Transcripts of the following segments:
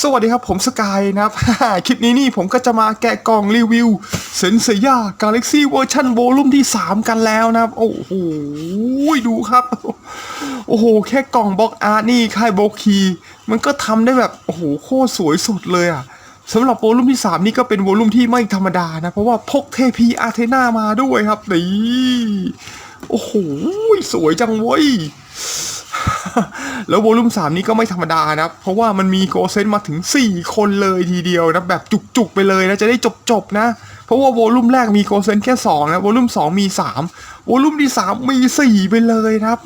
สวัสดีครับผมสกายนะครับ คลิปนี้นี่ผมก็จะมาแกะกล่องรีวิวเซนเซียกาแล็กซี่เวอร์ชันโวลุ่มที่3กันแล้วนะครับโอ้โหดูครับโอ้โหแค่กล่องบ็อกอาร์ตนี่ค่ายโบคีมันก็ทำได้แบบโอ้โหโคตรสวยสุดเลยอ่ะสำหรับโวลุ่มที่3นี่ก็เป็นโวลุ่มที่ไม่ธรรมดานะเพราะว่าพกเทพีอาร์เทนามาด้วยครับนี่โอ้โหสวยจังเว้ย แล้วโวลุ่ม3นี้ก็ไม่ธรรมดานะเพราะว่ามันมีโกเซนมาถึง4คนเลยทีเดียวนะแบบจุกๆไปเลยนะจะได้จบๆนะเพราะว่าโวลุ่มแรกมีโกเซนแค่2นะโวลุ่ม2มี3โวลุ่มที่3มี4ไปเลยนะครับ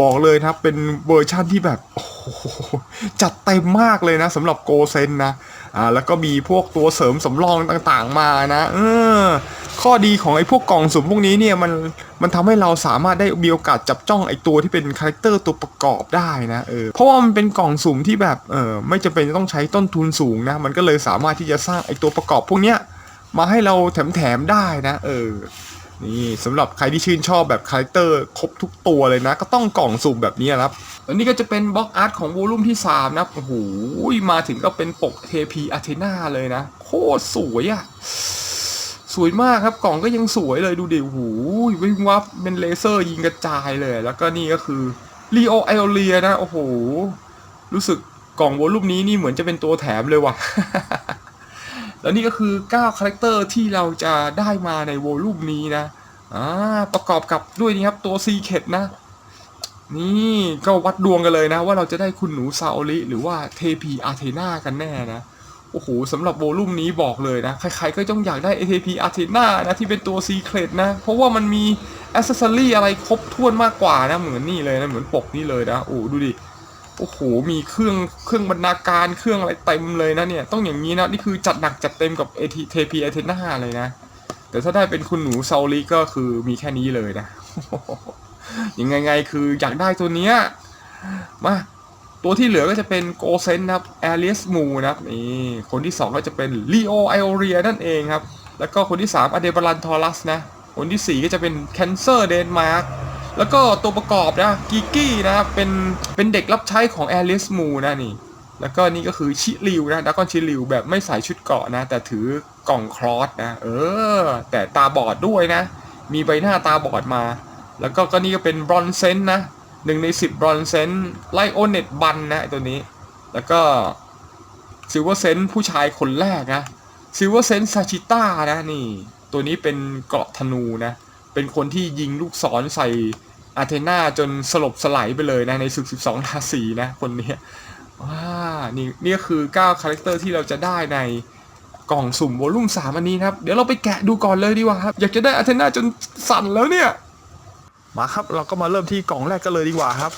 บอกเลยนะครับเป็นเวอร์ชั่นที่แบบโอ้โหจัดเต็มมากเลยนะสำหรับโกเซนนะแล้วก็มีพวกตัวเสริมสำรองต่างๆมานะข้อดีของไอ้พวกกล่องสุ่มพวกนี้เนี่ยมันทำให้เราสามารถได้มีโอกาสจับจ้องไอ้ตัวที่เป็นคาแรคเตอร์ตัวประกอบได้นะเพราะว่ามันเป็นกล่องสุ่มที่แบบไม่จำเป็นจะต้องใช้ต้นทุนสูงนะมันก็เลยสามารถที่จะสร้างไอ้ตัวประกอบพวกเนี้ยมาให้เราแถมได้นะนี่สำหรับใครที่ชื่นชอบแบบคาแรคเตอร์ครบทุกตัวเลยนะก็ต้องกล่องสุ่มแบบนี้ครับอันนี้ก็จะเป็นบล็อกอาร์ตของโวลุ่มที่3นะโอ้โหมาถึงก็เป็นปกเทพีอาร์เทนาเลยนะโคตรสวยอะสวยมากครับกล่องก็ยังสวยเลยดูดิโอ้โหวิ่งวับเป็นเลเซอร์ยิงกระจายเลยแล้วก็นี่ก็คือลีโอไอโอเลียนะโอ้โหรู้สึกกล่องโวลุ่มนี้นี่เหมือนจะเป็นตัวแถมเลยว่ะ แล้วนี่ก็คือ9คาแรคเตอร์ที่เราจะได้มาในโวลุ่มนี้นะประกอบกับด้วยนี่ครับตัวซีเคทนะนี่ก็วัดดวงกันเลยนะว่าเราจะได้คุณหนูซาโอริหรือว่าเทพีอาร์เทนากันแน่นะโอ้โหสำหรับโวลุ่มนี้บอกเลยนะใครๆก็ต้องอยากได้เทพีอาร์เทนานะที่เป็นตัวซีเคทนะเพราะว่ามันมีแอสเซสซอรี่อะไรครบถ้วนมากกว่านะเหมือนนี่เลยนะเหมือนปกนี่เลยนะโอ้ดูดิโอ้โหมีเครื่องบรรณาการเครื่องอะไรเต็มเลยนะเนี่ยต้องอย่างนี้นะนี่คือจัดหนักจัดเต็มกับเทพีอาร์เทนาเลยนะแต่ถ้าได้เป็นคุณหนูซาโอริก็คือมีแค่นี้เลยนะ ยังไงคืออยากได้ตัวเนี้ยมาตัวที่เหลือก็จะเป็นโกเซนนะครับแอเรียสมูนะครับนี่คนที่2ก็จะเป็นลีโอไอโอเรียนั่นเองครับแล้วก็คนที่3อเดบารันทอรัสนะคนที่4ก็จะเป็นแคนเซอร์เดนมาร์กแล้วก็ตัวประกอบนะกิกี้นะครับเป็นเด็กรับใช้ของแอเรียสมูนะนี่แล้วก็นี่ก็คือชิริวนะดักกอนชิริวแบบไม่ใส่ชุดเกราะนะแต่ถือกล่องครอสนะแต่ตาบอดด้วยนะมีใบหน้าตาบอดมาแล้วก็นี่ก็เป็นบรอนเซนนะ1 ใน 10บรอนเซนไลโอเน็ตบันนะตัวนี้แล้วก็ซิลเวอร์เซนผู้ชายคนแรกนะซิลเวอร์เซนซาชิต้านะนี่ตัวนี้เป็นเกราะธนูนะเป็นคนที่ยิงลูกศรใส่อาเทนาจนสลบสลายไปเลยนะในศึก12ราศีนะคนนี้นี่ก็คือ9คาแรคเตอร์ที่เราจะได้ในกล่องสุ่มโวลุ่ม3อันนี้ครับเดี๋ยวเราไปแกะดูก่อนเลยดีกว่าครับอยากจะได้อาเทนาจนสั่นแล้วเนี่ยมาครับเราก็มาเริ่มที่กล่องแรกกันเลยดีกว่าครับ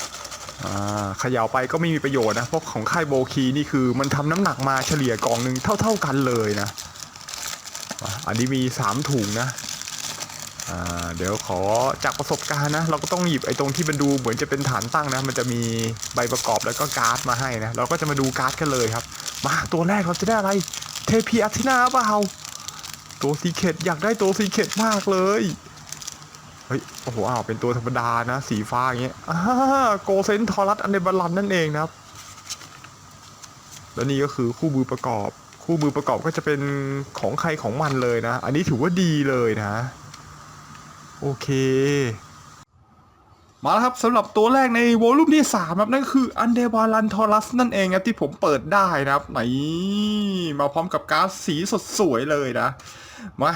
เขย่าไปก็ไม่มีประโยชน์นะเพราะของค่ายโบคีนี่คือมันทำน้ำหนักมาเฉลี่ยกล่องหนึ่งเท่ากันเลยนะอันนี้มี3ถุงนะเดี๋ยวขอจากประสบการณ์นะเราก็ต้องหยิบไอ้ตรงที่มันดูเหมือนจะเป็นฐานตั้งนะมันจะมีใบประกอบแล้วก็การ์ดมาให้นะเราก็จะมาดูการ์ดกันเลยครับมาตัวแรกเราจะได้อะไรเทพีอาร์ทินาเปล่าตัวซีเคทอยากได้ตัวซีเคทมากเลยเฮ้ยโอ้โหเป็นตัวธรรมดานะสีฟ้าอย่างเงี้ยโกเซนทอรัสอันเดบาลันนั่นเองนะครับแล้วนี่ก็คือคู่มือประกอบก็จะเป็นของใครของมันเลยนะอันนี้ถือว่าดีเลยนะโอเคมาแล้วครับสำหรับตัวแรกในโวลุ่มที่3ครับนั่นก็คืออันเดบาลันทอรัสนั่นเองครับที่ผมเปิดได้นะครับไหนมาพร้อมกับการ์ดสีสดสวยเลยนะมา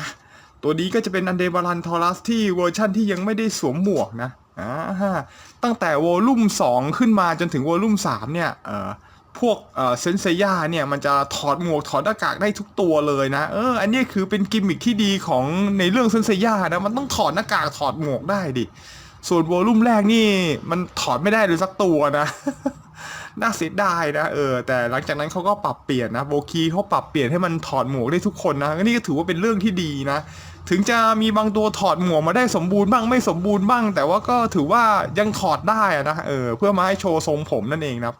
ตัวนี้ก็จะเป็นอันเดบาลันทอรัสที่เวอร์ชั่นที่ยังไม่ได้สวมหมวกนะตั้งแต่โวลุ่ม2ขึ้นมาจนถึงโวลุ่ม3เนี่ยพวกเซนเซียเนี่ยมันจะถอดหมวกถอดหน้ากากได้ทุกตัวเลยนะอันนี้คือเป็นกิมมิคที่ดีของในเรื่องเซนเซียนะมันต้องถอดหน้ากากถอดหมวกได้ดิส่วนโวลุ่มแรกนี่มันถอดไม่ได้เลยสักตัวนะ น่าเสียดายนะแต่หลังจากนั้นเขาก็ปรับเปลี่ยนนะโบคีเขาปรับเปลี่ยนให้มันถอดหมวกได้ทุกคนนะนี่ก็ถือว่าเป็นเรื่องที่ดีนะถึงจะมีบางตัวถอดหมวกมาได้สมบูรณ์บ้างไม่สมบูรณ์บ้างแต่ว่าก็ถือว่ายังถอดได้นะเพื่อมาให้โชว์ทรงผมนั่นเองนะครับ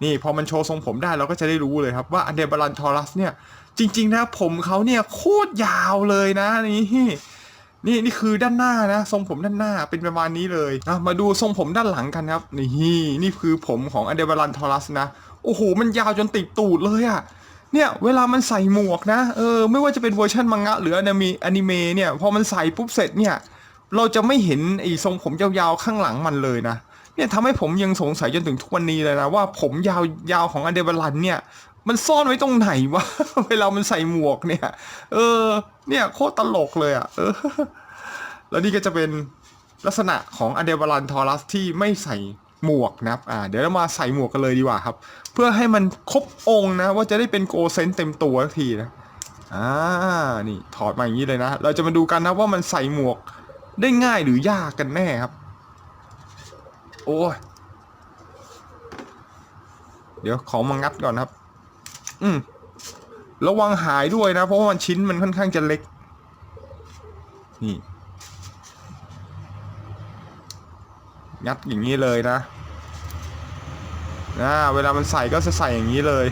นี่พอมันโชว์ทรงผมได้เราก็จะได้รู้เลยครับว่าอันเดบาลันทอรัสเนี่ยจริงๆนะผมเขาเนี่ยโคตรยาวเลยนะนี่คือด้านหน้านะทรงผมด้านหน้าเป็นประมาณนี้เลยนะมาดูทรงผมด้านหลังกันครับนี่คือผมของอันเดบาลันทอรัสนะ โอ้โหมันยาวจนติดตูดเลยอ่ะเนี่ยเวลามันใส่หมวกนะไม่ว่าจะเป็นเวอร์ชันมังงะหรืออนิเมะเนี่ยพอมันใส่ปุ๊บเสร็จเนี่ยเราจะไม่เห็นไอ้ทรงผมยาวๆข้างหลังมันเลยนะเนี่ยทำให้ผมยังสงสัยจนถึงทุกวันนี้เลยนะว่าผมยาวของอันเดเบรันเนี่ยมันซ่อนไว้ตรงไหนวะ เวลามันใส่หมวกเนี่ยเนี่ยโคตรตลกเลยอ่ะแล้วนี่ก็จะเป็นลักษณะของอันเดเบรันทอรัสที่ไม่ใส่หมวกนะครับเดี๋ยวเรามาใส่หมวกกันเลยดีกว่าครับเพื่อให้มันครบองค์นะว่าจะได้เป็นโกเซนเต็มตัวทีนะนี่ถอดมาอย่างนี้เลยนะเราจะมาดูกันนะว่ามันใส่หมวกได้ง่ายหรือยากกันแน่ครับโอ้ยเดี๋ยวของมางัดก่อนครับระวังหายด้วยนะเพราะว่ามันชิ้นมันค่อนข้างจะเล็กนี่งัดอย่างนี้เลยนะเวลามันใส่ก็จะใส่อย่างนี้เลย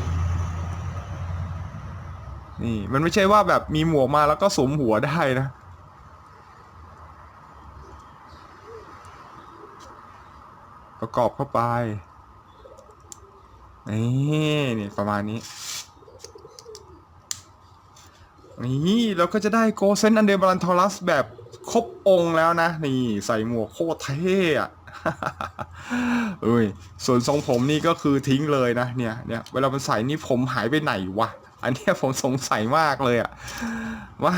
นี่มันไม่ใช่ว่าแบบมีหมวกมาแล้วก็สวมหัวได้นะประกอบเข้าไปนี่ประมาณนี้นี่เราก็จะได้โกเซนอันเดอร์บาลันทอรัสแบบครบองค์แล้วนะนี่ใส่หมวกโคตรเท่อะส่วนทรงผมนี่ก็คือทิ้งเลยนะเนี่ยเวลามันใส่นี่ผมหายไปไหนวะอันนี้ผมสงสัยมากเลยอะว่า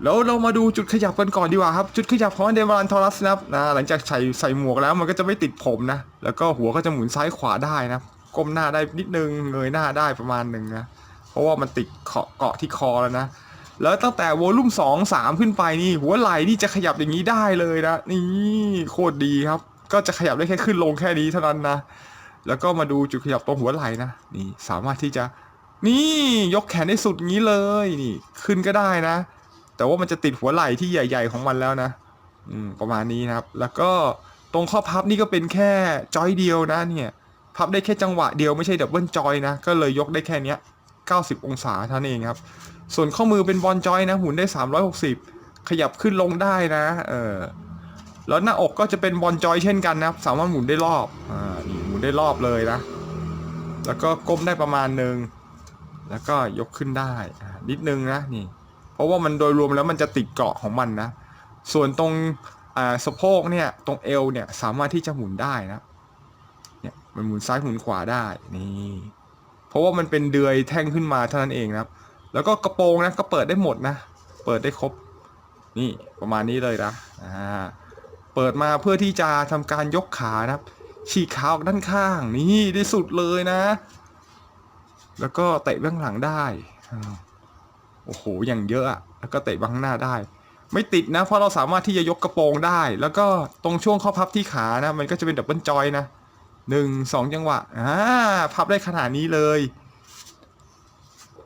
แล้วเรามาดูจุดขยับกันก่อนดีกว่าครับจุดขยับของอันเดอร์บาลันทอรัสนะหลังจากใส่หมวกแล้วมันก็จะไม่ติดผมนะแล้วก็หัวก็จะหมุนซ้ายขวาได้นะก้มหน้าได้นิดนึงเงยหน้าได้ประมาณหนึ่งนะเพราะว่ามันติดเกาะที่คอแล้วนะแล้วตั้งแต่วอลลุ่ม2 3ขึ้นไปนี่หัวไหล่นี่จะขยับอย่างนี้ได้เลยนะนี่โคตรดีครับก็จะขยับได้แค่ขึ้นลงแค่นี้เท่านั้นนะแล้วก็มาดูจุดขยับตรงหัวไหล่นะนี่สามารถที่จะนี่ยกแขนได้สุดงี้เลยนี่ขึ้นก็ได้นะแต่ว่ามันจะติดหัวไหล่ที่ใหญ่ๆของมันแล้วนะประมาณนี้นะครับแล้วก็ตรงข้อพับนี่ก็เป็นแค่จอยเดียวนะเนี่ยพับได้แค่จังหวะเดียวไม่ใช่ดับเบิลจอยนะก็เลยยกได้แค่นี้90องศาเท่านั้นเองครับส่วนข้อมือเป็นบอลจอยนะหมุนได้360ขยับขึ้นลงได้นะแล้วหน้าอกก็จะเป็นบอลจอยเช่นกันนะครับสามารถหมุนได้รอบนี่หมุนได้รอบเลยนะแล้วก็ก้มได้ประมาณนึงแล้วก็ยกขึ้นได้นิดนึงนะนี่เพราะว่ามันโดยรวมแล้วมันจะติดเกาะของมันนะส่วนตรงสะโพกเนี่ยตรงเอวเนี่ยสามารถที่จะหมุนได้นะเนี่ยมันหมุนซ้ายหมุนขวาได้นี่เพราะว่ามันเป็นเดือยแท่งขึ้นมาเท่านั้นเองนะครับแล้วก็กระโปรงนะก็เปิดได้หมดนะเปิดได้ครบนี่ประมาณนี้เลยนะเปิดมาเพื่อที่จะทำการยกขานะครับฉีกขาออกด้านข้างนี่ได้สุดเลยนะแล้วก็เตะเบื้องหลังได้โอ้โหอย่างเยอะอะแล้วก็เตะเบื้องหน้าได้ไม่ติดนะเพราะเราสามารถที่จะยกกระโปรงได้แล้วก็ตรงช่วงข้อพับที่ขานะมันก็จะเป็นดับเบิลจอยนะ1-2จังหวะพับได้ขนาดนี้เลย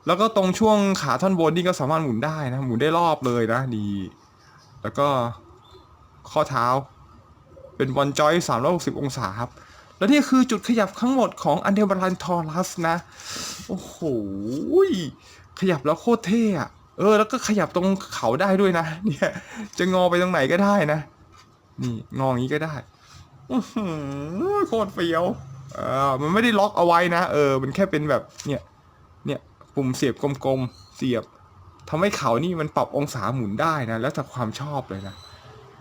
แล้วก็ตรงช่วงขาท่อนบนนี่ก็สามารถหมุนได้นะหมุนได้รอบเลยนะดีแล้วก็ข้อเท้าเป็นบอลจอย360องศาครับแล้วนี่คือจุดขยับทั้งหมดของอันเดอร์บาลันทอรัสนะโอ้โหขยับแล้วโคตรเท่อะแล้วก็ขยับตรงเขาได้ด้วยนะเนี่ยจะงอไปตรงไหนก็ได้นะนี่งออย่างนี้ก็ได้โคตรเฟี้ยวมันไม่ได้ล็อกเอาไว้นะมันแค่เป็นแบบเนี่ยปุ่มเสียบกลมๆเสียบทำให้เขานี่มันปรับองศาหมุนได้นะแล้วแต่ความชอบเลยนะ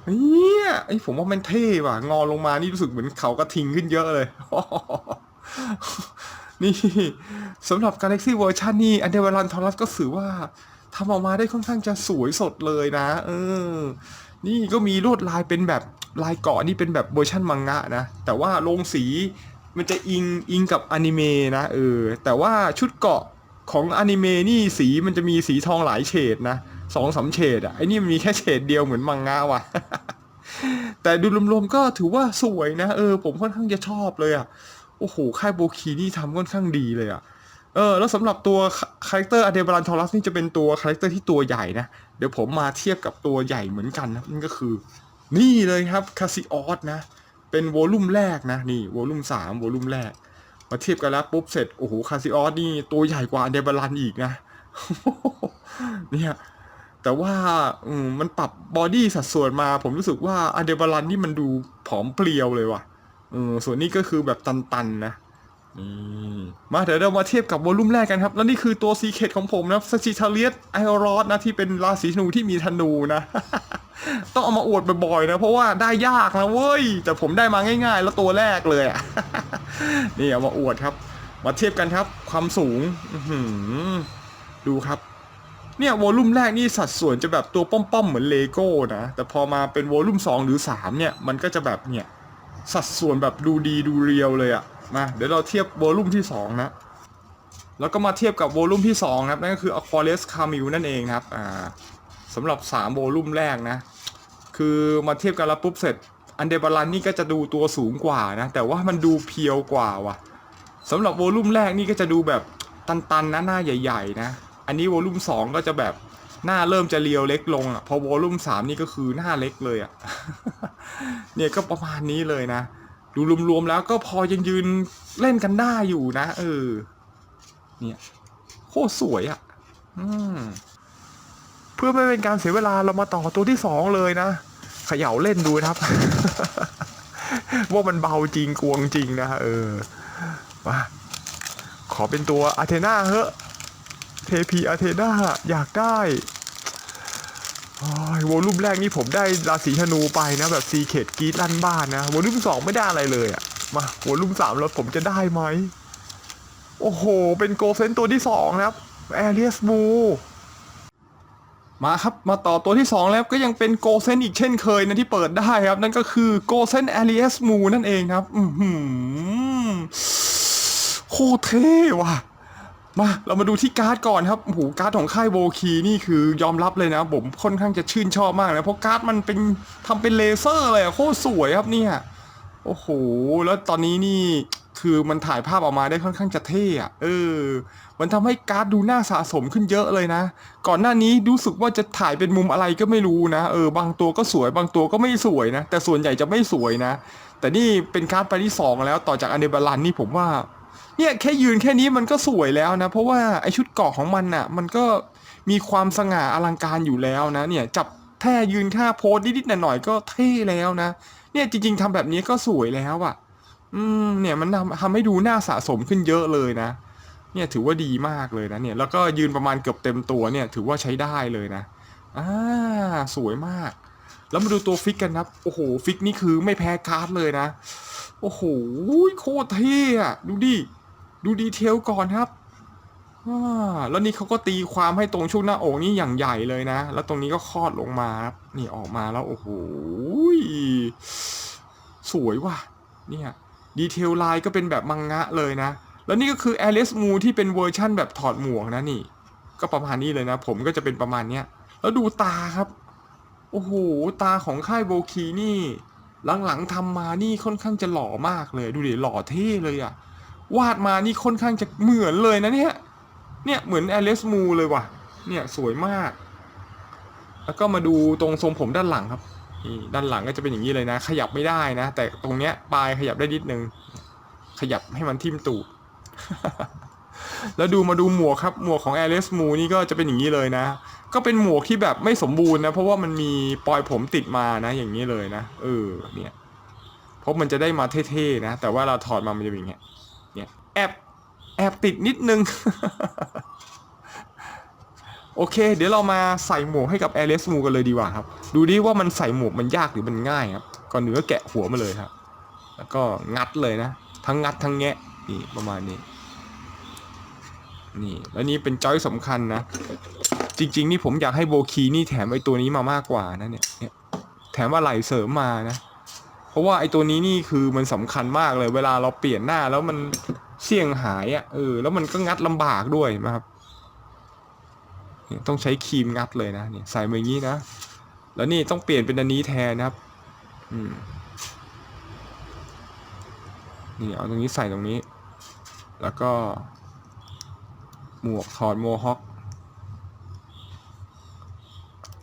เนี่ยผมว่ามันเท่ว่ะงอลงมานี่รู้สึกเหมือนเขากระทิงขึ้นเยอะเลยนี่สำหรับ Galaxy Version นี่อันเดอร์วารันทอรัสก็ถือว่าทำออกมาได้ค่อนข้างจะสวยสดเลยนะนี่ก็มีลวดลายเป็นแบบลายเกาะนี่เป็นแบบเวอร์ชันมังงะนะแต่ว่าลงสีมันจะอิงกับอนิเมะนะแต่ว่าชุดเกาะของอนิเมะนี่สีมันจะมีสีทองหลายเฉดนะ2-3เฉดอ่ะไอ้นี่มันมีแค่เฉดเดียวเหมือนมังงะว่ะ แต่ดูรวมๆก็ถือว่าสวยนะผมค่อนข้างจะชอบเลยอ่ะโอ้โหค่ายโบคีนี่ทำค่อนข้างดีเลยอ่ะแล้วสำหรับตัวคาแรคเตอร์อเดเบรันทอรัสนี่จะเป็นตัวคาแรคเตอร์ที่ตัวใหญ่นะเดี๋ยวผมมาเทียบกับตัวใหญ่เหมือนกันนะนั่นก็คือนี่เลยครับคาซิออสนะเป็นวอลลุ่มแรกนะนี่วอลลุ่ม3วอลลุ่มแรกมาเทียบกันแล้วปุ๊บเสร็จโอ้โหคาซิออสนี่ตัวใหญ่กว่าอเดเบรันอีกนะเนี่ยแต่ว่ามันปรับบอดี้สัดส่วนมาผมรู้สึกว่าอเดเบรันนี่มันดูผอมเพรียวเลยว่ะส่วนนี้ก็คือแบบตันๆนะ มาเดี๋ยวเรามาเทียบกับวอลลุ่มแรกกันครับแล้วนี่คือตัวซีเคทของผมนะสจิทาเลียสไอรอสนะที่เป็นราศีธนูที่มีธนูนะ ต้องเอามาอวดบ่อยๆนะเพราะว่าได้ยากนะเว้ยแต่ผมได้มาง่ายๆแล้วตัวแรกเลยอ่ะ นี่เอามาอวดครับมาเทียบกันครับความสูงดูครับเนี่ยวอลลุ่มแรกนี่สัดส่วนจะแบบตัวป้อมๆเหมือนเลโก้นะแต่พอมาเป็นวอลลุ่ม2หรือ3เนี่ยมันก็จะแบบเนี่ยสัดส่วนแบบดูดีดูเรียวเลยอะมาเดี๋ยวเราเทียบวอลลุ่มที่2นะแล้วก็มาเทียบกับวอลลุ่มที่2ครับนั่นก็คือ Aquarius Camille นั่นเองครับสำหรับ3วอลลุ่มแรกนะคือมาเทียบกันแล้วปุ๊บเสร็จอันเดบารันนี่ก็จะดูตัวสูงกว่านะแต่ว่ามันดูเพียวกว่าว่ะสำหรับวอลลุ่มแรกนี่ก็จะดูแบบตันๆนะหน้าใหญ่ๆนะอันนี้วอลลุ่ม2ก็จะแบบหน้าเริ่มจะเรียวเล็กลงอ่ะพอวอลลุ่ม3นี่ก็คือหน้าเล็กเลยอ่ะ เนี่ยก็ประมาณนี้เลยนะดูรวมๆแล้วก็พอยังยืนเล่นกันได้อยู่นะเนี่ยโคตรสวยอ่ะเพื่อไม่เป็นการเสียเวลาเรามาต่อตัวที่2เลยนะเขย่าเล่นดูครับ ว่ามันเบาจริงกวงจริงนะมาขอเป็นตัวอาเทนาเฮ้เทพีอาเทนาอยากได้วอลลุ่มแรกนี่ผมได้ราศีธนูไปนะแบบซีเคทกรีดลั่นบ้านนะวอลลุ่ม2ไม่ได้อะไรเลยอ่ะมาวอลลุ่ม3แล้วผมจะได้ไหมโอ้โหเป็นโกเซนตัวที่2นะครับแอเรียสมูมาครับมาต่อตัวที่2แล้วก็ยังเป็นโกเซนอีกเช่นเคยนะที่เปิดได้ครับนั่นก็คือโกเซนแอเรียสมูนั่นเองครับโคตรเท่ว่ะมาเรามาดูที่การ์ดก่อนครับโอ้โหการ์ดของค่ายโวคีนี่คือยอมรับเลยนะผมค่อนข้างจะชื่นชอบมากนะเพราะการ์ดมันเป็นทำเป็นเลเซอร์เลยโคตรสวยครับเนี่ยโอ้โหแล้วตอนนี้นี่คือมันถ่ายภาพออกมาได้ค่อนข้างจะเท่อะมันทำให้การ์ดดูน่าสะสมขึ้นเยอะเลยนะก่อนหน้านี้รู้สึกว่าจะถ่ายเป็นมุมอะไรก็ไม่รู้นะบางตัวก็สวยบางตัวก็ไม่สวยนะแต่ส่วนใหญ่จะไม่สวยนะแต่นี่เป็นการ์ดไปที่2แล้วต่อจากอันเดบารันนี่ผมว่าเนี่ยแค่ยืนแค่นี้มันก็สวยแล้วนะเพราะว่าไอชุดเกราะของมันน่ะมันก็มีความสง่าอลังการอยู่แล้วนะเนี่ยจับแท่ยืนท่าโพสนิดๆหน่อยๆก็เท่แล้วนะเนี่ยจริงๆทำแบบนี้ก็สวยแล้วอ่ะเนี่ยมันทำให้ดูน่าสะสมขึ้นเยอะเลยนะเนี่ยถือว่าดีมากเลยนะเนี่ยแล้วก็ยืนประมาณเกือบเต็มตัวเนี่ยถือว่าใช้ได้เลยนะสวยมากแล้วมาดูตัวฟิกกันครับโอ้โหฟิกนี่คือไม่แพ้การ์ดเลยนะโอ้โหโคตรเท่อะดูดีเทลก่อนครับแล้วนี่เขาก็ตีความให้ตรงช่วงหน้าอกนี่อย่างใหญ่เลยนะแล้วตรงนี้ก็คลอดลงมาครับนี่ออกมาแล้วโอ้โหสวยว่ะเนี่ยดีเทลลายก็เป็นแบบมังงะเลยนะแล้วนี่ก็คือแอลิสมูที่เป็นเวอร์ชั่นแบบถอดหมวกนะนี่ก็ประมาณนี้เลยนะผมก็จะเป็นประมาณเนี้ยแล้วดูตาครับโอ้โหตาของค่ายโบคีนี่หลังๆทำมานี่ค่อนข้างจะหล่อมากเลยดูดิหล่อเท่เลยอะวาดมานี่ค่อนข้างจะเหมือนเลยนะเนี่ยเหมือนแอลิสมูเลยว่ะเนี่ยสวยมากแล้วก็มาดูตรงทรงผมด้านหลังครับนี่ด้านหลังก็จะเป็นอย่างนี้เลยนะขยับไม่ได้นะแต่ตรงเนี้ยปลายขยับได้นิดนึงขยับให้มันทิ่มตูด แล้วมาดูหมวกครับหมวกของแอลิสมูนี่ก็จะเป็นอย่างนี้เลยนะก็เป็นหมวกที่แบบไม่สมบูรณ์นะเพราะว่ามันมีปลอยผมติดมานะอย่างนี้เลยนะเนี่ยเพราะมันจะได้มาเท่ๆนะแต่ว่าเราถอดมามันจะเป็นอย่างเงี้ยเนี่ยแอบติดนิดนึง โอเคเดี๋ยวเรามาใส่หมวกให้กับแอลิสมูกันเลยดีกว่าครับดูดิว่ามันใส่หมวกมันยากหรือมันง่ายครับก่อนหนึ่งก็แกะหัวมาเลยครับแล้วก็งัดเลยนะทั้งงัดทั้งแงะนี่ประมาณนี้นี่แล้วนี่เป็นจอยสำคัญนะจริงๆนี่ผมอยากให้โบคีนี่แถมไอตัวนี้มามากกว่านะเนี่ยแถมอะไรเสริมมานะเพราะว่าไอตัวนี้นี่คือมันสำคัญมากเลยเวลาเราเปลี่ยนหน้าแล้วมันเสี่ยงหายแล้วมันก็งัดลำบากด้วยนะครับต้องใช้ครีมงัดเลยนะเนี่ยใส่มาอย่างนี้นะแล้วนี่ต้องเปลี่ยนเป็นอันนี้แทนนะครับนี่เอาตรงนี้ใส่ตรงนี้แล้วก็หมวกถอดโมฮอค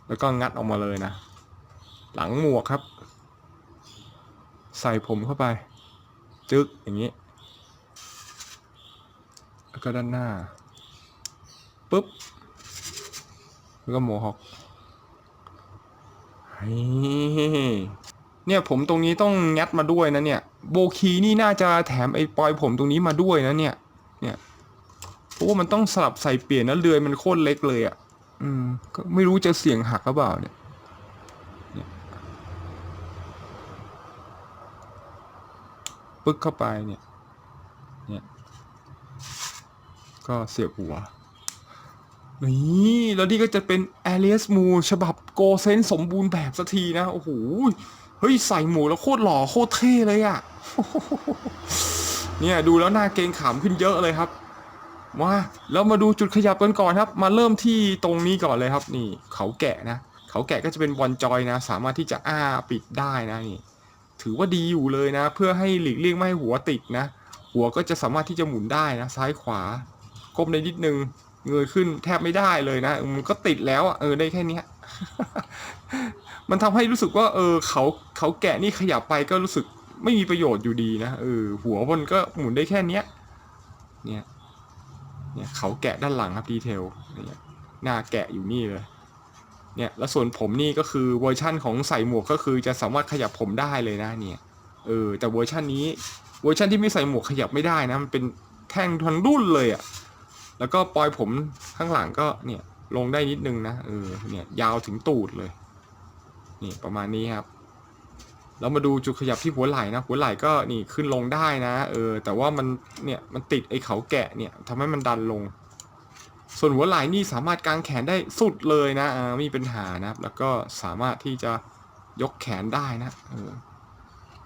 แล้วก็งัดออกมาเลยนะหลังหมวกครับใส่ผมเข้าไปจึ๊กอย่างนี้แล้วก็ด้านหน้าปุ๊บแล้วก็โมฮอคเนี่ยผมตรงนี้ต้องงัดมาด้วยนะเนี่ย โบคีนี่น่าจะแถมไอ้ปลอยผมตรงนี้มาด้วยนะเนี่ยเพราะว่ามันต้องสลับใส่เปลี่ยนนะเรือยมันโคตรเล็กเลยอ่ะก็ไม่รู้จะเสี่ยงหักหรือเปล่าเนี่ยปึ๊กเข้าไปเนี่ยก็เสียบหัวนี่แล้วนี่ก็จะเป็นแอเรียสมูฉบับโกเซนสมบูรณ์แบบสักทีนะโอ้โหเฮ้ยใส่หมวกแล้วโคตรหล่อโคตรเท่เลยอ่ะเนี่ยดูแล้วหน้าเกรงขามขึ้นเยอะเลยครับมาแล้วมาดูจุดขยับกันก่อนครับมาเริ่มที่ตรงนี้ก่อนเลยครับนี่เขาแกะนะเขาแกะก็จะเป็นบอลจอยนะสามารถที่จะปิดได้นะนี่ถือว่าดีอยู่เลยนะเพื่อให้หลีกเลี่ยงไม่ให้หัวติดนะหัวก็จะสามารถที่จะหมุนได้นะซ้ายขวาก้มได้นิดนึงเงยขึ้นแทบไม่ได้เลยนะมันก็ติดแล้วได้แค่นี้ มันทำให้รู้สึกว่าเขาแกะนี่ขยับไปก็รู้สึกไม่มีประโยชน์อยู่ดีนะหัวมันก็หมุนได้แค่เนี้ยเนี่ยเขาแกะด้านหลังครับดีเทลเนี่ยหน้าแกะอยู่นี่เลยเนี่ยแล้วส่วนผมนี่ก็คือเวอร์ชั่นของใส่หมวกก็คือจะสามารถขยับผมได้เลยนะเนี่ยแต่เวอร์ชันที่ไม่ใส่หมวกขยับไม่ได้นะมันเป็นแท่งทั้งรุ่นเลยอ่ะแล้วก็ปลอยผมข้างหลังก็เนี่ยลงได้นิดนึงนะเนี่ยยาวถึงตูดเลยนี่ประมาณนี้ครับแล้วมาดูจุดขยับที่หัวไหล่นะหัวไหล่ก็นี่ขึ้นลงได้นะแต่ว่ามันติดไอ้เขาแกะเนี่ยทำให้มันดันลงส่วนหัวไหล่นี่สามารถกางแขนได้สุดเลยนะไม่มีปัญหานะครับแล้วก็สามารถที่จะยกแขนได้นะ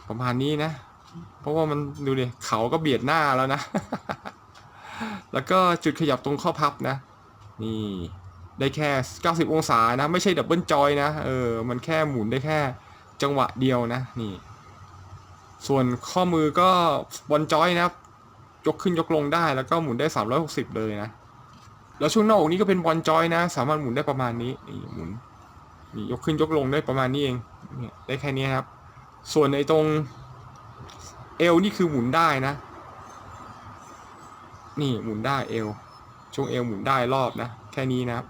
ประมาณนี้นะเพราะว่ามันดูดิเขาก็เบียดหน้าแล้วนะ แล้วก็จุดขยับตรงข้อพับนะนี่ได้แค่90องศานะไม่ใช่ดับเบิลจอยนะมันแค่หมุนได้แค่จังหวะเดียวนะนี่ส่วนข้อมือก็บอลจอยนะยกขึ้นยกลงได้แล้วก็หมุนได้360เลยนะแล้วช่วงหน้าอกนี้ก็เป็นบอลจอยนะสามารถหมุนได้ประมาณนี้นี่หมุนนี่ยกขึ้นยกลงได้ประมาณนี้เองเนี่ยได้แค่นี้ครับส่วนในตรงเอวนี่คือหมุนได้นะนี่หมุนได้เอวช่วงเอวหมุนได้รอบนะแค่นี้นะครับ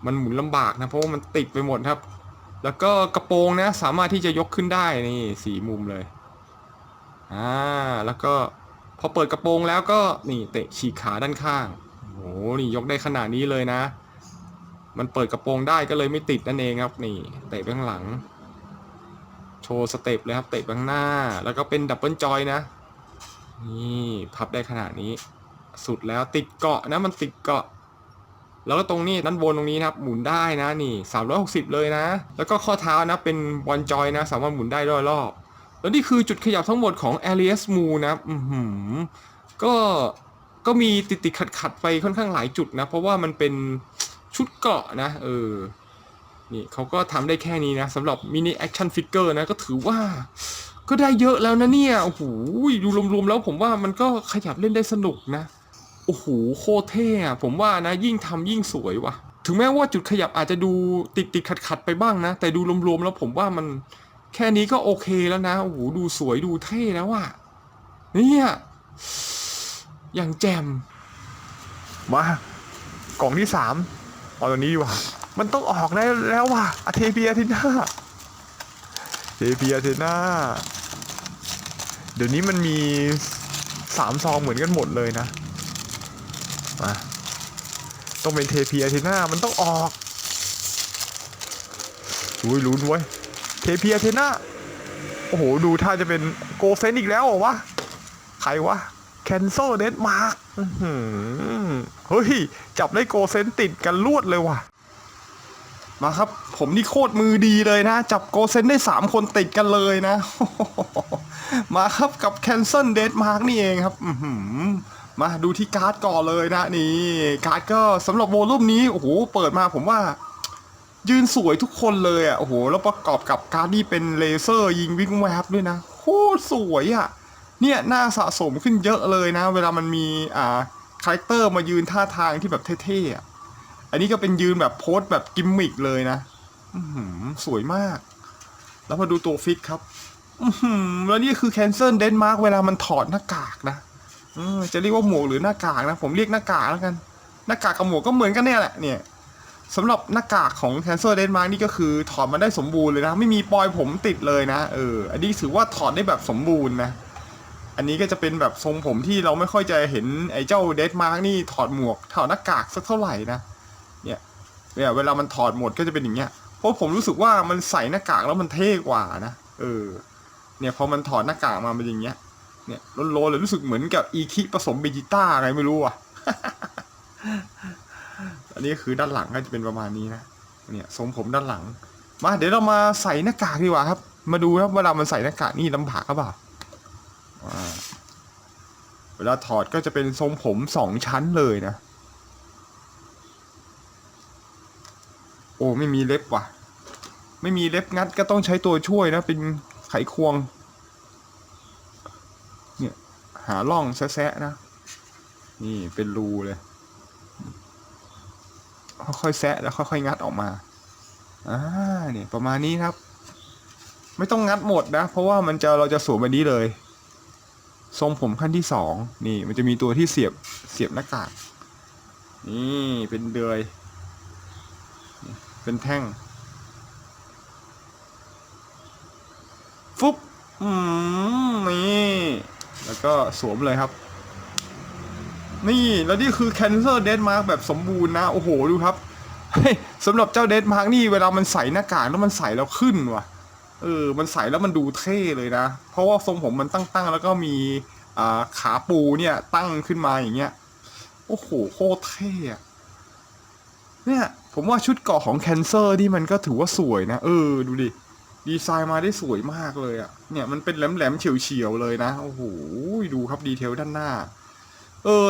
มันหมุนลำบากนะเพราะว่ามันติดไปหมดครับแล้วก็กระโปรงนะสามารถที่จะยกขึ้นได้นี่4มุมเลยแล้วก็พอเปิดกระโปรงแล้วก็นี่เตะฉีกขาด้านข้างโอ้นี่ยกได้ขนาดนี้เลยนะมันเปิดกระโปรงได้ก็เลยไม่ติดนั่นเองครับนี่เตะไปข้างหลังโชว์สเต็ปเลยครับเตะไปข้างหน้าแล้วก็เป็นดับเบิลจอยนะนี่พับได้ขนาดนี้สุดแล้วติดเกาะนะมันติดเกาะแล้วก็ตรงนี้ด้านบนตรงนี้นะครับหมุนได้นะนี่360เลยนะแล้วก็ข้อเท้านะเป็นบอลจอยนะสามารถหมุนได้รอบแล้วนี่คือจุดขยับทั้งหมดของ Alias Mu นะก็มีติดขัดไปค่อนข้างหลายจุดนะเพราะว่ามันเป็นชุดเกาะนะนี่เขาก็ทำได้แค่นี้นะสำหรับมินิแอคชั่นฟิกเกอร์นะก็ถือว่าก็ได้เยอะแล้วนะเนี่ยโอ้โหดูรวมๆแล้วผมว่ามันก็ขยับเล่นได้สนุกนะโอ้โหโคตรเท่อะผมว่านะยิ่งทำยิ่งสวยว่ะถึงแม้ว่าจุดขยับอาจจะดูติดขัดไปบ้างนะแต่ดูรวมๆแล้วผมว่ามันแค่นี้ก็โอเคแล้วนะโอ้โหดูสวยดูเท่แล้วว่ะเนี่ยอย่างแจ่มมากล่องที่3เอาตัวนี้ดีกว่ามันต้องออกได้แล้วว่ะเทเปียเทน่าเดี๋ยวนี้มันมี3ซองเหมือนกันหมดเลยนะมาต้องเป็นเทเปียเทน่ามันต้องออกลุ้นไว้เทเปียเทน่าโอ้โหดูท่าจะเป็นโกเซนอีกแล้วเหรอวะใครวะแคนเซิลเดนมาร์กเฮ้ยจับได้โกเซนติดกันลวดเลยว่ะมาครับผมนี่โคตรมือดีเลยนะจับโกเซนได้3คนติดกันเลยนะ มาครับกับแคนเซิลเดนมาร์กนี่เองครับมาดูที่การ์ดก่อนเลยนะนี่การ์ดก็สำหรับโวลุ่มนี้โอ้โหเปิดมาผมว่ายืนสวยทุกคนเลยอ่ะโอ้โหแล้วประกอบกับการ์ดนี่เป็นเลเซอร์ยิงวิ่งแวบด้วยนะโคตรสวยอ่ะเนี่ยน่าสะสมขึ้นเยอะเลยนะเวลามันมีคาแรคเตอร์มายืนท่าทางที่แบบเท่ๆอ่ะอันนี้ก็เป็นยืนแบบโพสแบบกิมมิกเลยนะสวยมากแล้วมาดูตัวฟิกครับแล้วนี่คือแคนเซิลเดนมาร์กเวลามันถอดหน้ากากนะจะเรียกว่าหมวกหรือหน้ากากนะผมเรียกหน้ากากแล้วกันหน้ากากกับหมวกก็เหมือนกันเนี่ยแหละเนี่ย สำหรับหน้ากากของ Cancer Denmark นี่ก็คือถอดมาได้สมบูรณ์เลยนะไม่มีปลอยผมติดเลยนะอันนี้ถือว่าถอดได้แบบสมบูรณ์นะอันนี้ก็จะเป็นแบบทรงผมที่เราไม่ค่อยจะเห็นไอ้เจ้า Denmark นี่ถอดหมวกถอดหน้ากากสักเท่าไหร่นะเนี่ยเวลามันถอดหมดก็จะเป็นอย่างเงี้ยเพราะผมรู้สึกว่ามันใส่หน้ากากแล้วมันเท่กว่านะเนี่ยพอมันถอดหน้ากากมาเป็นอย่างเงี้ยเนี่ยโลนๆเลยรู้สึกเหมือนกับอีคิผสมเบจิต้าอะไรไม่รู้อ่ะ อันนี้คือด้านหลังก็จะเป็นประมาณนี้นะเนี่ยทรงผมด้านหลังมาเดี๋ยวเรามาใส่หน้ากากดีกว่าครับมาดูครับเวลามันใส่หน้ากากนี่ลำบากหรือเปล่าเวลาถอดก็จะเป็นทรงผม2 ชั้นเลยนะโอ้ไม่มีเล็บว่ะไม่มีเล็บงัดก็ต้องใช้ตัวช่วยนะเป็นไขควงเนี่ยหาร่องแซะๆนะนี่เป็นรูเลยค่อยๆแซะแล้วค่อยๆงัดออกมาเนี่ยประมาณนี้ครับไม่ต้องงัดหมดนะเพราะว่าเราจะสวมแบบนี้เลยทรงผมขั้นที่2นี่มันจะมีตัวที่เสียบหน้ากากนี่เป็นเดือยเป็นแท่งฟุ๊บนี่แล้วก็สวมเลยครับนี่แล้วนี่คือ Cancer Denmark แบบสมบูรณ์นะโอ้โหดูครับสำหรับเจ้า Denmark นี่เวลามันใส่หน้ากากแล้วมันใส่แล้วขึ้นว่ะมันใส่แล้วมันดูเท่เลยนะเพราะว่าทรงผมมันตั้งแล้วก็มีขาปูเนี่ยตั้งขึ้นมาอย่างเงี้ยโอ้โหโคตรเท่อะเนี่ยผมว่าชุดเกราะของ Cancer นี่มันก็ถือว่าสวยนะดูดิดีไซน์มาได้สวยมากเลยอะเนี่ยมันเป็นแหลมๆเฉียวๆเลยนะโอ้โหดูครับดีเทลด้านหน้า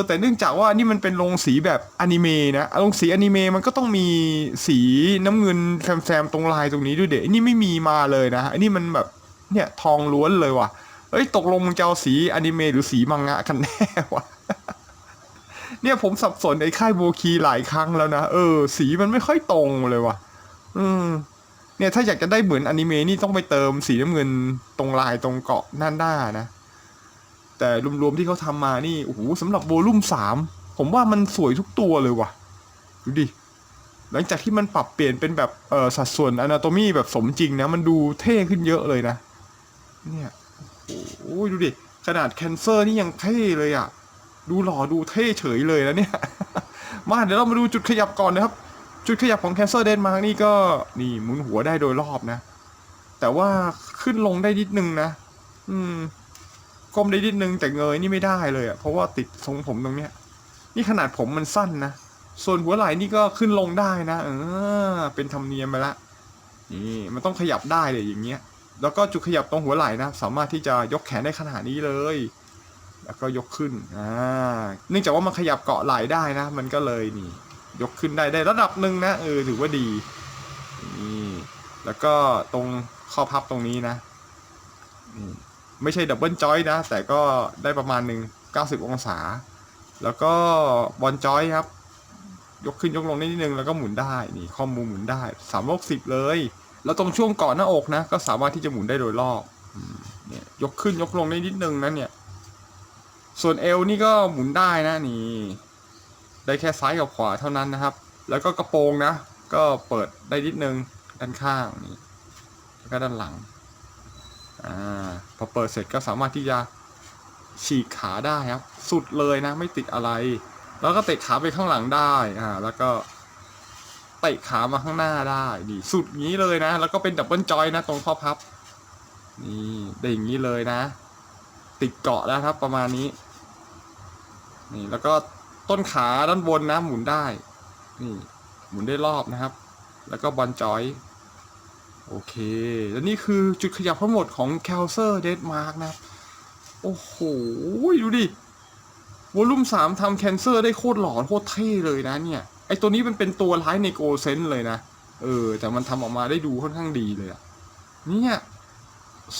แต่เนื่องจากว่านี่มันเป็นลงสีแบบอนิเมะนะลงสีอนิเมะมันก็ต้องมีสีน้ำเงินแซมๆตรงลายตรงนี้ด้วยเด็กนี่ไม่มีมาเลยนะอันนี้มันแบบเนี่ยทองล้วนเลยว่ะตกลงมึงจะเอาสีอนิเมะหรือสีมังงะกันแน่วะ เนี่ยผมสับสนไอ้ค่ายโบคีหลายครั้งแล้วนะสีมันไม่ค่อยตรงเลยว่ะเนี่ยถ้าอยากจะได้เหมือนอนิเมะนี่ต้องไปเติมสีน้ำเงินตรงลายตรงเกาะหน้านะแต่รวมๆที่เขาทำมานี่โอ้โหสำหรับโวลุ่ม3ผมว่ามันสวยทุกตัวเลยว่ะดูดิหลังจากที่มันปรับเปลี่ยนเป็นแบบสัดส่วนอนาโตมีแบบสมจริงนะมันดูเท่ขึ้นเยอะเลยนะเนี่ยโอ้ยดูดิขนาดแคนเซอร์นี่ยังเท่เลยอ่ะดูหล่อดูเท่เฉยเลยแล้วเนี่ย มาเดี๋ยวเรามาดูจุดขยับก่อนนะครับจุดขยับของ Cancer Denmark นี่ก็นี่หมุนหัวได้โดยรอบนะแต่ว่าขึ้นลงได้นิดนึงนะก้มได้นิดนึงแต่เงยนี่ไม่ได้เลยอ่ะเพราะว่าติดทรงผมตรงเนี้ยนี่ขนาดผมมันสั้นนะส่วนหัวไหล่นี่ก็ขึ้นลงได้นะเป็นธรรมเนียมไปละนี่มันต้องขยับได้เลยอย่างเงี้ยแล้วก็จุดขยับตรงหัวไหล่นะสามารถที่จะยกแขนได้ขนาดนี้เลยแล้วก็ยกขึ้นเนื่องจากว่ามันขยับเกาะไหล่ได้นะมันก็เลยนี่ยกขึ้นได้ระดับหนึ่งนะถือว่าดีนี่แล้วก็ตรงข้อพับตรงนี้นะไม่ใช่ดับเบิลจอยนะแต่ก็ได้ประมาณหนึ่ง90 องศาแล้วก็บอลจอยครับยกขึ้นยกลงได้นิดนึงแล้วก็หมุนได้นี่ข้อมือหมุนได้360เลยแล้วตรงช่วงเกาะหน้าอกนะก็สามารถที่จะหมุนได้โดยรอบเนี่ยยกขึ้นยกลงได้นิดนึงนะเนี่ยส่วนเอวนี่ก็หมุนได้นะนี่ได้แค่ซ้ายกับขวาเท่านั้นนะครับแล้วก็กระโปรงนะก็เปิดได้นิดนึงด้านข้างนี่แล้วก็ด้านหลังพอเปิดเสร็จก็สามารถที่จะฉีกขาได้ครับสุดเลยนะไม่ติดอะไรแล้วก็เตะขาไปข้างหลังได้แล้วก็เตะขามาข้างหน้าได้ดีสุดงี้เลยนะแล้วก็เป็นดับเบิลจอยนะตรงข้อพับนี่ได้อย่างนี้เลยนะติดเกาะแล้วครับประมาณนี้นี่แล้วก็ต้นขาด้านบนนะหมุนได้นี่หมุนได้รอบนะครับแล้วก็บอลจอยโอเคแล้วนี่คือจุดขยับทั้งหมดของ Cancer Denmark นะโอ้โหดูดิวอลลุ่ม3ทำ Cancer ได้โคตรหล่อโคตรเท่เลยนะเนี่ยไอตัวนี้มันเป็นตัวร้ายในโกเซนเลยนะแต่มันทำออกมาได้ดูค่อนข้างดีเลยอะเนี่ย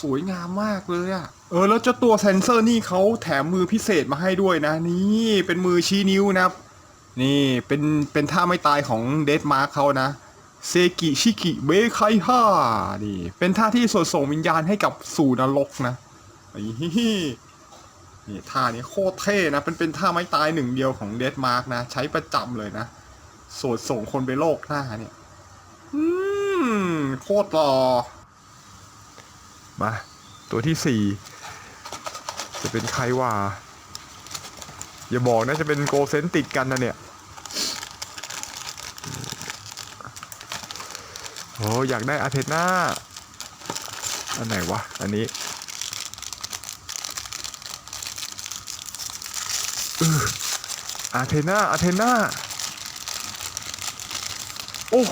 สวยงามมากเลยอะแล้วเจ้าตัวเซนเซอร์นี่เขาแถมมือพิเศษมาให้ด้วยนะนี่เป็นมือชี้นิ้วนะครับนี่เป็นท่าไม่ตายของเดดมาร์คเขานะเซกิชิกิเบไคฮ่านี่เป็นท่าที่ส่งวิญญาณให้กับสู่นรกนะนี่ท่านี้โคตรเท่นะเป็นท่าไม้ตายหนึ่งเดียวของเดดมาร์กนะใช้ประจำเลยนะ สวดส่งคนไปโลกหน้าเนี่ยโคตรหล่อมาตัวที่ 4จะเป็นใครวะอย่าบอกนะจะเป็นโกเซนติดกันนะเนี่ยโอ้อยากได้อาเทน่าอันไหนวะอันนี้อาเทน่าโอ้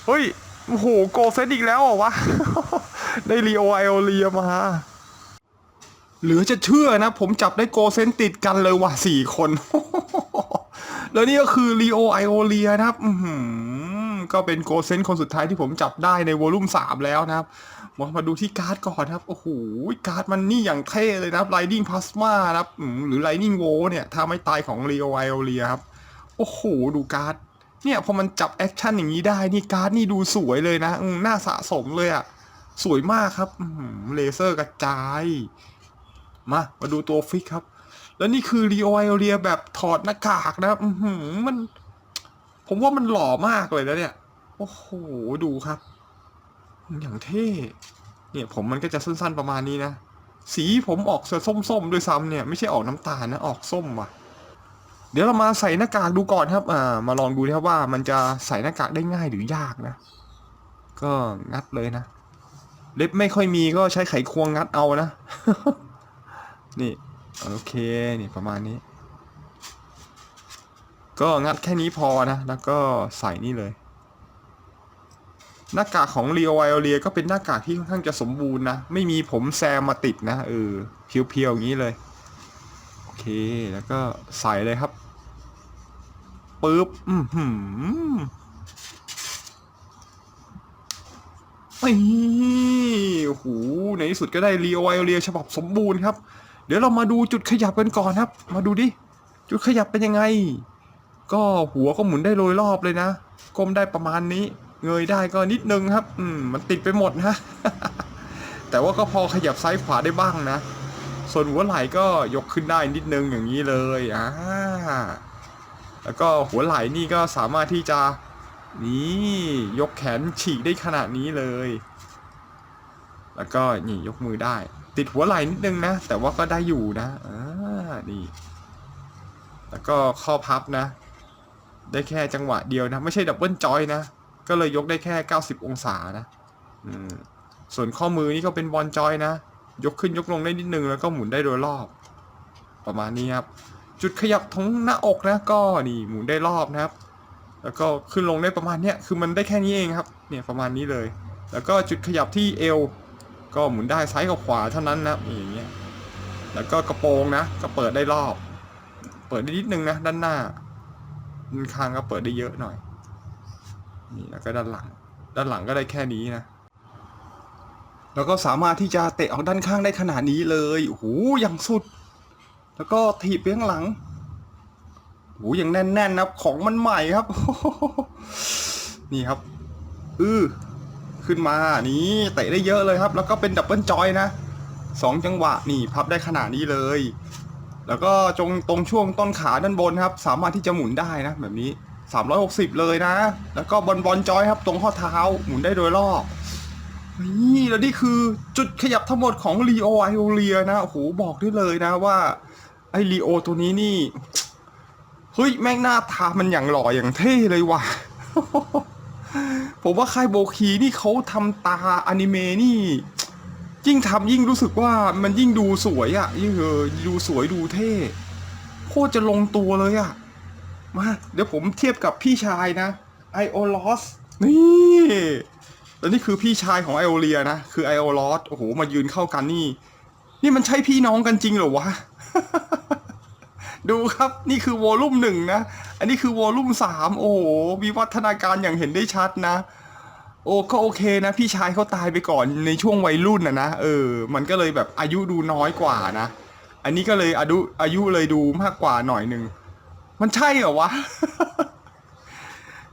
เฮ้ยโอ้โหโกเซนอีกแล้วเหรอวะ ได้ลีโอไอโอเลียมาเหลือจะเชื่อนะผมจับได้โกเซนติดกันเลยว่ะ4 คน แล้วนี่ก็คือลีโอไอโอเลียนะครับก็เป็นโกเซนคนสุดท้ายที่ผมจับได้ในวอลุ่ม3แล้วนะครับมาดูที่การ์ดก่อนครับโอ้โหการ์ดมันนี่อย่างเท่เลยนะครับ Lightning Plasma นะครับหรือ Lightning Volt เนี่ยถ้าไม่ตายของลีโอไอโอเลียครับโอ้โหดูการ์ดเนี่ยพอมันจับแอคชั่นอย่างนี้ได้นี่การ์ดนี่ดูสวยเลยนะน่าสะสมเลยอ่ะสวยมากครับเลเซอร์กระจายมาดูตัวฟิกครับแล้วนี่คือรีโอไอเรียแบบถอดหน้ากากนะครับมันผมว่ามันหล่อมากเลยนะเนี่ยโอ้โหดูครับอย่างเท่เนี่ยผมมันก็จะสั้นๆประมาณนี้นะสีผมออกส้มๆด้วยซ้ำเนี่ยไม่ใช่ออกน้ำตาลนะออกส้มว่ะเดี๋ยวเรามาใส่หน้ากากดูก่อนครับมาลองดูนะครับว่ามันจะใส่หน้ากากได้ง่ายหรือยากนะก็งัดเลยนะเล็บไม่ค่อยมีก็ใช้ไขควงงัดเอานะ นี่โอเคนี่ประมาณนี้ก็งัดแค่นี้พอนะแล้วก็ใส่นี่เลยหน้ากากของ Leo Violia ก็เป็นหน้ากากที่ค่อนข้างจะสมบูรณ์นะไม่มีผมแซมมาติดนะเพียวๆอย่างนี้เลยโอเคแล้วก็ใส่เลยครับปึ๊บโอ้โหในที่สุดก็ได้ Leo Violia ฉบับสมบูรณ์ครับเดี๋ยวเรามาดูจุดขยับกันก่อนครับมาดูดิจุดขยับเป็นยังไงก็หัวก็หมุนได้โดยรอบเลยนะก้มได้ประมาณนี้เงยได้ก็นิดนึงครับมันติดไปหมดนะ แต่ว่าก็พอขยับซ้ายขวาได้บ้างนะส่วนหัวไหล่ก็ยกขึ้นได้นิดนึงอย่างนี้เลยแล้วก็หัวไหล่นี่ก็สามารถที่จะนี่ยกแขนฉีกได้ขนาดนี้เลยแล้วก็นี่ยกมือได้ติดหัวไหล่นิดนึงนะแต่ว่าก็ได้อยู่นะนี่แล้วก็ข้อพับนะได้แค่จังหวะเดียวนะไม่ใช่ดับเบิลจอยนะก็เลยยกได้แค่90องศานะส่วนข้อมือนี่ก็เป็นบอลจอยนะยกขึ้นยกลงได้นิดนึงแล้วก็หมุนได้โดยรอบประมาณนี้ครับจุดขยับของหน้าอกนะก็นี่หมุนได้รอบนะครับแล้วก็ขึ้นลงได้ประมาณนี้คือมันได้แค่นี้เองครับเนี่ยประมาณนี้เลยแล้วก็จุดขยับที่เอวก็หมุนได้ซ้ายกับขวาเท่านั้นนะอย่างเงี้ยแล้วก็กระโปรงนะก็เปิดได้รอบเปิดได้นิดนึงนะด้านหน้าด้านข้างก็เปิดได้เยอะหน่อยนี่แล้วก็ด้านหลังก็ได้แค่นี้นะแล้วก็สามารถที่จะเตะออกด้านข้างได้ขนาดนี้เลยโอ้โหอย่างสุดแล้วก็ถีบไปข้างหลังโอ้โหอย่างแน่นๆนะของมันใหม่ครับ นี่ครับขึ้นมานี่เตะได้เยอะเลยครับแล้วก็เป็นดับเบิลจอยนะ2 จังหวะนี่พับได้ขนาดนี้เลยแล้วก็ตรงช่วงต้นขาด้านบนครับสามารถที่จะหมุนได้นะแบบนี้360เลยนะแล้วก็บอลจอยครับตรงข้อเท้าหมุนได้โดยรอบนี่แล้วนี่คือจุดขยับทั้งหมดของ Leo Violia นะโอ้โหบอกได้เลยนะว่าไอ้ Leo ตัวนี้นี่เฮ้ยแม่งหน้าตามันอย่างหล่ออย่างเท่เลยว่ะ ผมว่าค่ายโบคีนี่เขาทำตาอนิเมะนี่ยิ่งทำยิ่งรู้สึกว่ามันยิ่งดูสวยอ่ะยิ่งดูสวยดูเท่โคตรจะลงตัวเลยอ่ะมาเดี๋ยวผมเทียบกับพี่ชายนะไอโอลอสนี่แล้วนี่คือพี่ชายของไอโอเลียนะคือไอโอลอสโอ้โหมายืนเข้ากันนี่มันใช่พี่น้องกันจริงเหรอวะ ดูครับนี่คือวอลลุ่ม1นะอันนี้คือวอลลุ่ม3โอ้โหวิวัฒนาการอย่างเห็นได้ชัดนะโอ้ก็โอเคนะพี่ชายเขาตายไปก่อนในช่วงวัยรุ่นนะมันก็เลยแบบอายุดูน้อยกว่านะอันนี้ก็เลยอายุเลยดูมากกว่าหน่อยนึงมันใช่เหรอวะ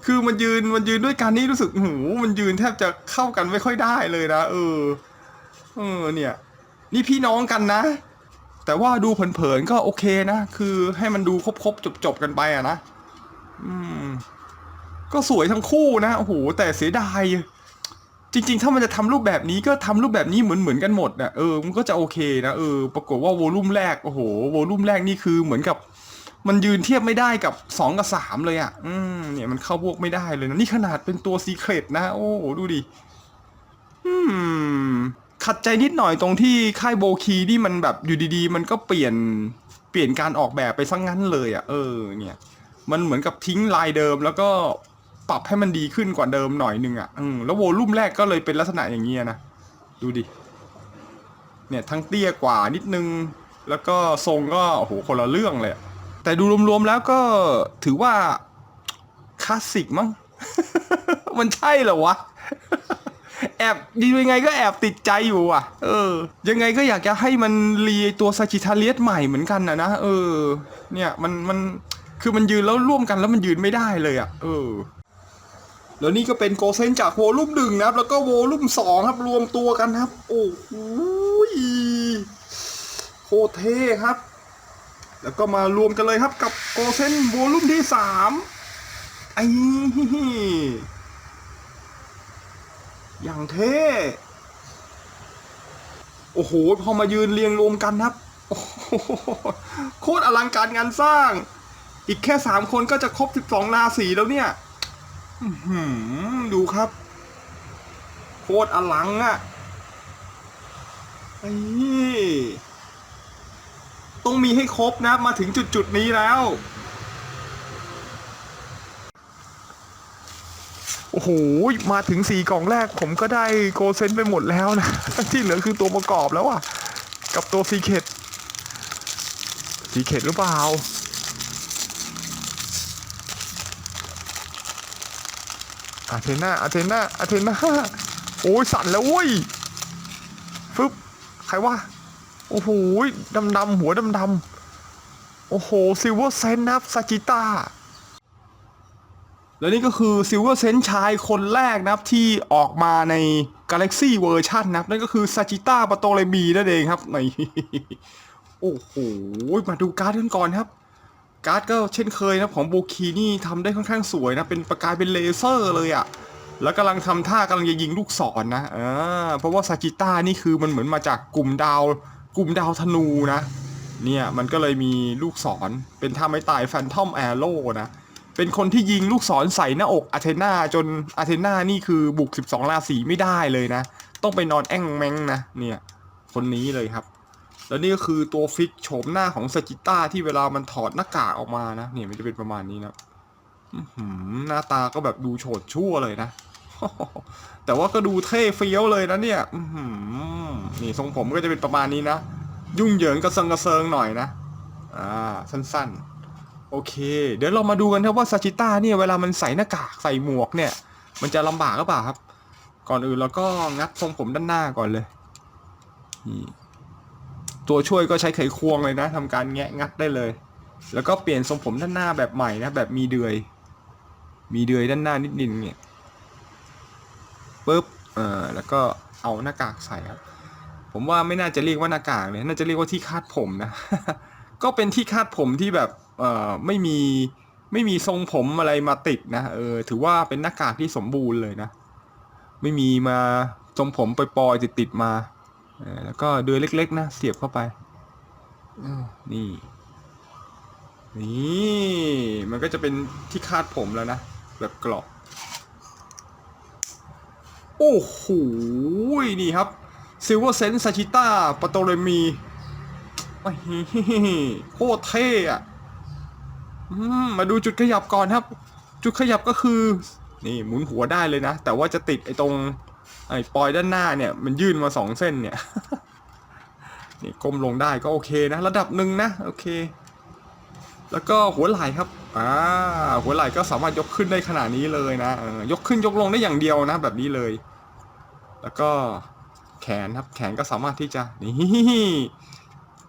คือมันยืนด้วยกันนี่รู้สึกหูมันยืนแทบจะเข้ากันไม่ค่อยได้เลยนะเนี่ยนี่พี่น้องกันนะแต่ว่าดูเผินๆก็โอเคนะคือให้มันดูครบๆจบๆกันไปอะนะ ก็สวยทั้งคู่นะโอ้โหแต่เสียดายจริงๆถ้ามันจะทำรูปแบบนี้ก็ทำรูปแบบนี้เหมือนกันหมดนะมันก็จะโอเคนะปรากฏว่าโวลูมแรกโอ้โหโวลูมแรกนี่คือเหมือนกับมันยืนเทียบไม่ได้กับ2กับ3เลยอ่ะเนี่ยมันเข้าพวกไม่ได้เลยนะนี่ขนาดเป็นตัวซีเครตนะโอ้โหดูดิขัดใจนิดหน่อยตรงที่ค่ายโบคีนี่มันแบบอยู่ดีๆมันก็เปลี่ยนการออกแบบไปซะงั้นเลยอ่ะเนี่ยมันเหมือนกับทิ้งลายเดิมแล้วก็ปรับให้มันดีขึ้นกว่าเดิมหน่อยนึงอ่ะแล้วโวลูมแรกก็เลยเป็นลักษณะอย่างเงี้ยนะดูดิเนี่ยทั้งเตี้ยกว่านิดนึงแล้วก็ทรงก็โอ้โหคนละเรื่องเลยแต่ดูรวมๆแล้วก็ถือว่าคลาสสิกมั้ง มันใช่เหรอวะ แอบดียังไงก็แอบติดใจอยู่อ่ะยังไงก็อยากจะให้มันรีตัวซาจิทาเลียสใหม่เหมือนกันนะเนี่ยมันคือมันยืนแล้วร่วมกันแล้วมันยืนไม่ได้เลยอ่ะแล้วนี่ก็เป็นโกเซนจากโวลุ่ม1นะครับแล้วก็โวลุ่ม2ครับรวมตัวกันครับโอ้โหโคตรเท่ครับแล้วก็มารวมกันเลยครับกับโกเซนโวลุ่มที่3ไอ้อย่างเท่โอ้โหพอมายืนเรียงรวมกันครับโอ้โหโคตรอลังการงานสร้างอีกแค่3คนก็จะครบ12ราศีแล้วเนี่ยดูครับโคตรอลังอ่ะต้องมีให้ครบนะมาถึงจุดนี้แล้วโอ้โหมาถึง4กล่องแรกผมก็ได้โกเซนไปหมดแล้วนะที่เหลือคือตัวประกอบแล้วอ่ะกับตัวซีเคทหรือเปล่าอาเทน่าโอ้ยสั่นแล้วเว้ยฟึบใครวะโอ้โหดำหัวดำโอ้โหซิลเวอร์เซนนะครับซาจิต้าแล้วนี่ก็คือซิลเวอร์เซนชายคนแรกนะครับที่ออกมาใน Galaxy เวอร์ชันนะครับนั่นก็คือซาจิต้าปาโตเลมีนั่นเองครับในโอ้โหมาดูการ์ดกันก่อนครับการ์ดก็เช่นเคยนะของโบคีนี่ทำได้ค่อนข้างสวยนะเป็นประกายเป็นเลเซอร์เลยอะแล้วกำลังทำท่ากำลังจะยิงลูกศรนะเพราะว่าซาจิต้านี่คือมันเหมือนมาจากกลุ่มดาวธนูนะเนี่ยมันก็เลยมีลูกศรเป็นท่าไม้ตายแฟนทอมแอโร่นะเป็นคนที่ยิงลูกศรใส่หน้าอกอาเทนาจนอาเทนานี่คือบุก12ราศีไม่ได้เลยนะต้องไปนอนแอ่งแมงนะเนี่ยคนนี้เลยครับแล้วนี่ก็คือตัวฟิกโฉมหน้าของซาจิต้าที่เวลามันถอดหน้ากากออกมานะเนี่ยมันจะเป็นประมาณนี้นะหน้าตาก็แบบดูโฉดชั่วเลยนะ แต่ว่าก็ดูเท่เฟี้ยวเลยนะเนี่ยนี่ทรงผมก็จะเป็นประมาณนี้นะยุ่งเหยิงกระเซิงหน่อยนะสั้นๆโอเคเดี๋ยวเรามาดูกันครับว่าซาจิต้าเนี่ยเวลามันใส่หน้ากากใส่หมวกเนี่ยมันจะลำบากหรือเปล่าครับก่อนอื่นเราก็งัดทรงผมด้านหน้าก่อนเลยนี่ตัวช่วยก็ใช้ไขควงเลยนะทำการแงะงัดได้เลยแล้วก็เปลี่ยนทรงผมด้านหน้าแบบใหม่นะแบบมีเดือยด้านหน้านิดนึงเนี่ยปึ๊บแล้วก็เอาหน้ากากใส่ครับผมว่าไม่น่าจะเรียกว่าหน้ากากเลยน่าจะเรียกว่าที่คาดผมนะ ก็เป็นที่คาดผมที่แบบไม่มีทรงผมอะไรมาติดนะถือว่าเป็นหน้ากากที่สมบูรณ์เลยนะไม่มีมาทรงผมปล่อยๆติดมาแล้วก็เดือยเล็กๆนะเสียบเข้าไปนี่มันก็จะเป็นที่คาดผมแล้วนะแบบกรอบโอ้โหนี่ครับซิลเวอร์เซนซาชิต้าปาโตเรมีโคตรเท่อะมาดูจุดขยับก่อนครับจุดขยับก็คือนี่หมุนหัวได้เลยนะแต่ว่าจะติดไอ้ตรงไอ้ปลอยด้านหน้าเนี่ยมันยื่นมา2 เส้นเนี่ย นี่ก้มลงได้ก็โอเคนะระดับหนึ่งนะโอเคแล้วก็หัวไหล่ครับหัวไหล่ก็สามารถยกขึ้นได้ขนาดนี้เลยนะยกขึ้นยกลงได้อย่างเดียวนะแบบนี้เลยแล้วก็แขนครับแขนก็สามารถที่จะนี่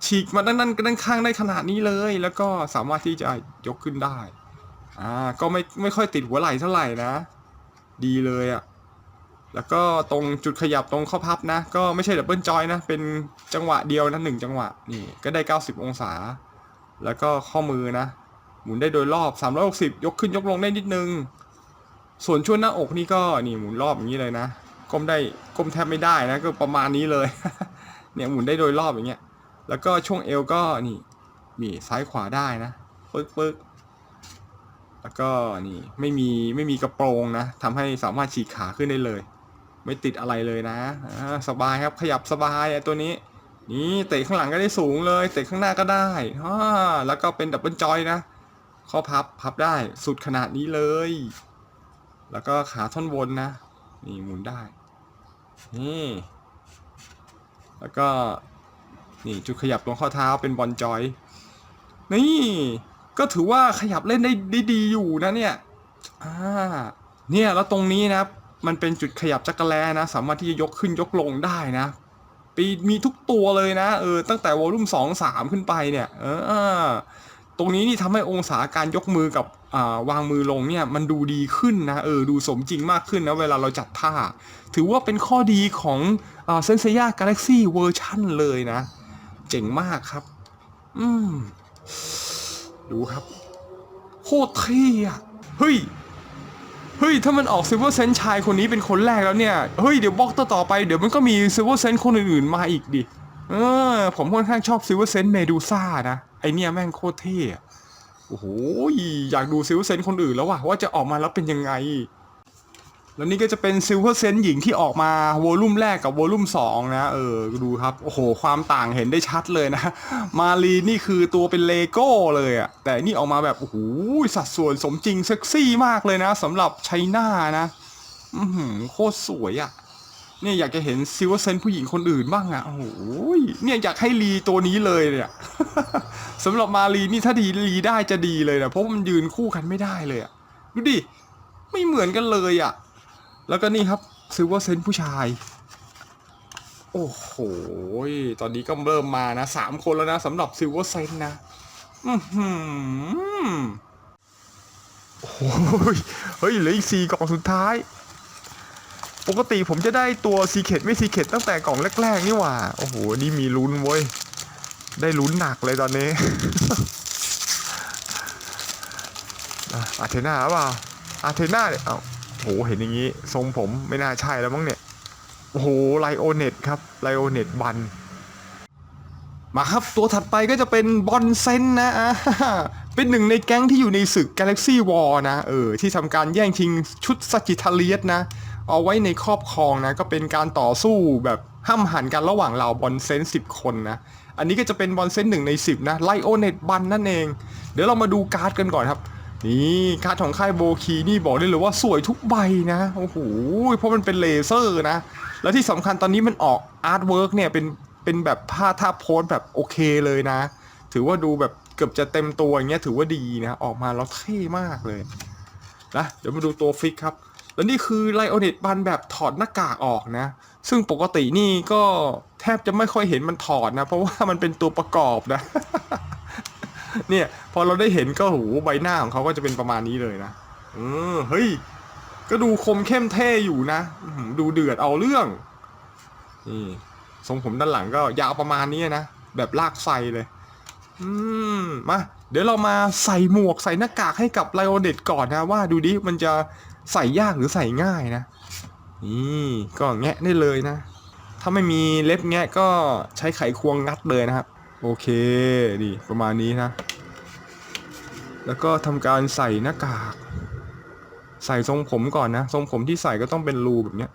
ฉีกมาด้านข้างได้ขนาดนี้เลยแล้วก็สามารถที่จะยกขึ้นได้ก็ไม่ค่อยติดหัวไหล่เท่าไหร่นะดีเลยอ่ะแล้วก็ตรงจุดขยับตรงข้อพับนะก็ไม่ใช่ดับเบิลจอยนะเป็นจังหวะเดียวนะ1จังหวะนี่ก็ได้90องศาแล้วก็ข้อมือนะหมุนได้โดยรอบ360ยกขึ้นยกลงได้นิดนึง ส่วนช่วงหน้าอกนี่ก็นี่หมุนรอบอย่างนี้เลยนะก้มได้ก้มแทบไม่ได้นะก็ประมาณนี้เลย เนี่ยหมุนได้โดยรอบอย่างเงี้ยแล้วก็ช่วงเอวก็นี่ซ้ายขวาได้นะปึ๊กแล้วก็นี่ไม่มีกระโปรงนะทำให้สามารถฉีกขาขึ้นได้เลยไม่ติดอะไรเลยนะสบายครับขยับสบายตัวนี้นี่เตะข้างหลังก็ได้สูงเลยเตะข้างหน้าก็ได้แล้วก็เป็นดับเบิลจอยนะข้อพับได้สุดขนาดนี้เลยแล้วก็ขาท่อนบนนะนี่หมุนได้นี่แล้วก็นี่จุดขยับตรงข้อเท้าเป็นบอลจอยนี่ก็ถือว่าขยับเล่นได้ดีอยู่นะเนี่ยเนี่ยแล้วตรงนี้นะมันเป็นจุดขยับจักรแลนะสามารถที่จะยกขึ้นยกลงได้นะมีทุกตัวเลยนะตั้งแต่วอลลุ่ม2 3ขึ้นไปเนี่ยตรงนี้นี่ทำให้องศาการยกมือกับวางมือลงเนี่ยมันดูดีขึ้นนะดูสมจริงมากขึ้นนะเวลาเราจัดท่าถือว่าเป็นข้อดีของเซนเซียกาแล็กซี่เวอร์ชันเลยนะเจ๋งมากครับดูครับโคตรเท่อะเฮ้ยถ้ามันออกซิลเวอร์เซนชายคนนี้เป็นคนแรกแล้วเนี่ยเฮ้ยเดี๋ยวบล็อกต่อไปเดี๋ยวมันก็มีซิลเวอร์เซนคนอื่นๆมาอีกดิผมค่อนข้างชอบซิลเวอร์เซนเมดูซ่านะไอเนี่ยแม่งโคตรเท่โอ้โหอยากดูซิลเวอร์เซนคนอื่นแล้วว่าจะออกมาแล้วเป็นยังไงแล้วนี่ก็จะเป็นซิลเวอร์เซนหญิงที่ออกมาวอลลุ่มแรกกับวอลลุ่ม2นะดูครับโอ้โหความต่างเห็นได้ชัดเลยนะมารีนี่คือตัวเป็นเลโก้เลยอะแต่นี่ออกมาแบบโอ้โหสัดส่วนสมจริงเซ็กซี่มากเลยนะสำหรับไชน่านะโคตรสวยอะเนี่ยอยากจะเห็นซิลเวอร์เซนผู้หญิงคนอื่นบ้างอะโอ้โหเนี่ยอยากให้รีตัวนี้เลยเนี่ย สำหรับมารีนี่ถ้ารีได้จะดีเลยนะเพราะมันยืนคู่กันไม่ได้เลยอะดูดิไม่เหมือนกันเลยอะแล้วก็นี่ครับซิลเวอร์เซนผู้ชายโอ้โหตอนนี้ก็เริ่มมานะ3 คนแล้วนะสำหรับซิลเวอร์เซนนะโอ้ยเฮ้ยเหลืออีก4 กล่องสุดท้ายปกติผมจะได้ตัวซีเคร็ตไม่ซีเคร็ตตั้งแต่กล่องแรกๆนี่หว่าโอ้โหนี่มีลุ้นเว้ยได้ลุ้นหนักเลยตอนนี้ อาเทน่าเปล่าอาเทน่าเนี่ยโหเห็นอย่างนี้ทรงผมไม่น่าใช่แล้วมั้งเนี่ยโอ้โหไลโอเน็ตครับไลโอเน็ตบันมาครับตัวถัดไปก็จะเป็นบอนเซนนะเป็นหนึ่งในแก๊งที่อยู่ในศึก Galaxy War นะที่ทำการแย่งชิงชุดสัจิทาเลียสนะเอาไว้ในครอบครองนะก็เป็นการต่อสู้แบบห้ำหันกันระหว่างเหล่าบอนเซน10 คนนะอันนี้ก็จะเป็นบอนเซน1 ใน 10นะไลโอเน็ตบันนั่นเองเดี๋ยวเรามาดูการ์ดกันก่อนครับนี่การ์ดของค่ายโบคีนี่บอกได้เลยว่าสวยทุกใบนะโอ้โหเพราะมันเป็นเลเซอร์นะแล้วที่สำคัญตอนนี้มันออกอาร์ตเวิร์กเนี่ยเป็นแบบท่าโพสแบบโอเคเลยนะถือว่าดูแบบเกือบจะเต็มตัวอย่างเงี้ยถือว่าดีนะออกมาแล้วเท่มากเลยนะเดี๋ยวมาดูตัวฟิกครับแล้วนี่คือไลโอเน็ตบันแบบถอดหน้ากากออกนะซึ่งปกตินี่ก็แทบจะไม่ค่อยเห็นมันถอดนะเพราะว่ามันเป็นตัวประกอบนะ เนี่ยพอเราได้เห็นก็หูใบหน้าของเขาก็จะเป็นประมาณนี้เลยนะเฮ้ยก็ดูคมเข้มเท่อยู่นะดูเดือดเอาเรื่องนี่ทรงผมด้านหลังก็ยาวประมาณนี้นะแบบลากไซเลยมาเดี๋ยวเรามาใส่หมวกใส่หน้ากากให้กับไลโอเน็ตก่อนนะว่าดูดิมันจะใส่ยากหรือใส่ง่ายนะนี่ก็แงะได้เลยนะถ้าไม่มีเล็บแงะก็ใช้ไขควงงัดเลยนะครับโอเคดีประมาณนี้นะแล้วก็ทำการใส่หน้ากากใส่ทรงผมก่อนนะทรงผมที่ใส่ก็ต้องเป็นรูแบบเนี้ย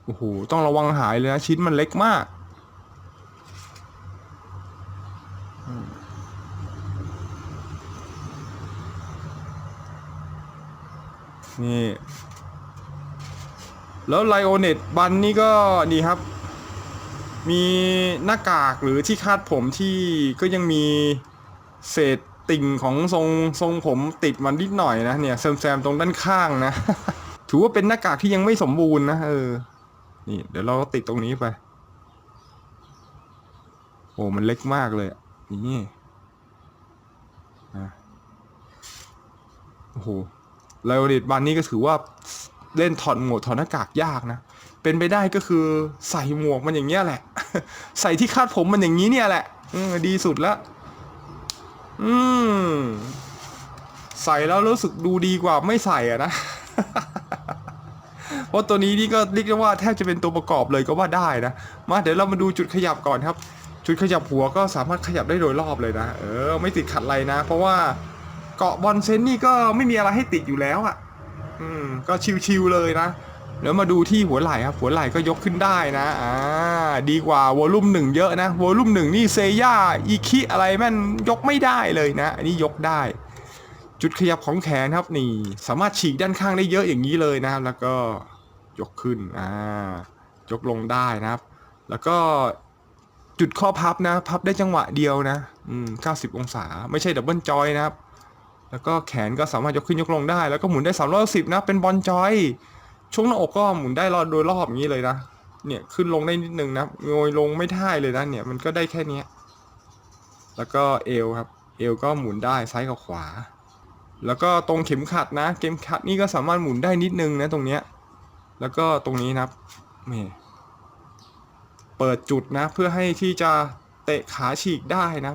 โอ้โหต้องระวังหายเลยนะชิ้นมันเล็กมากนี่แล้วไลโอเน็ตบันนี่ก็นี่ครับมีหน้ากากหรือที่คาดผมที่ก็ยังมีเศษติ่งของทรงผมติดมันนิดหน่อยนะเนี่ยแซมตรงด้านข้างนะ ถือว่าเป็นหน้ากากที่ยังไม่สมบูรณ์นะนี่เดี๋ยวเราก็ติดตรงนี้ไปโอ้มันเล็กมากเลยนี่นะโอ้โหไลโอเน็ตบันนี่ก็ถือว่าเล่นถอดหมวกถอดหน้ากากยากนะเป็นไปได้ก็คือใส่หมวกมันอย่างเงี้ยแหละ ใส่ที่คาดผมมันอย่างนี้เนี่ยแหละดีสุดละ ใส่แล้วรู้สึกดูดีกว่าไม่ใส่อะนะ เพราะตัวนี้นี่ก็เรียกได้ว่าแทบจะเป็นตัวประกอบเลยก็ว่าได้นะมาเดี๋ยวเรามาดูจุดขยับก่อนครับจุดขยับหัวก็สามารถขยับได้โดยรอบเลยนะไม่ติดขัดอะไรนะเพราะว่าเกาะบอลเซนนี่ก็ไม่มีอะไรให้ติดอยู่แล้วอ่ะก็ชิวๆเลยนะเดี๋ยวมาดูที่หัวไหล่ครับหัวไหล่ก็ยกขึ้นได้นะดีกว่าวอลลุ่ม1เยอะนะวอลลุ่ม1นี่เซย่าอีคิอะไรแม่นยกไม่ได้เลยนะอันนี้ยกได้จุดขยับของแขนครับนี่สามารถฉีกด้านข้างได้เยอะอย่างนี้เลยนะครับแล้วก็ยกขึ้นยกลงได้นะครับแล้วก็จุดข้อพับนะพับได้จังหวะเดียวนะ90องศาไม่ใช่ดับเบิลจอยนะครับแล้วก็แขนก็สามารถยกขึ้นยกลงได้แล้วก็หมุนได้310นะเป็นบอลจอยช่วงหน้าอกก็หมุนได้โดยรอบอย่างนี้เลยนะเนี่ยขึ้นลงได้นิดนึงนะโงยลงไม่ได้เลยนะเนี่ยมันก็ได้แค่นี้แล้วก็เอวครับเอวก็หมุนได้ซ้ายกับขวาแล้วก็ตรงเข็มขัดนะเข็มขัดนี่ก็สามารถหมุนได้นิดนึงนะตรงเนี้ยแล้วก็ตรงนี้นะครับนี่เปิดจุดนะเพื่อให้ที่จะเตะขาฉีกได้นะ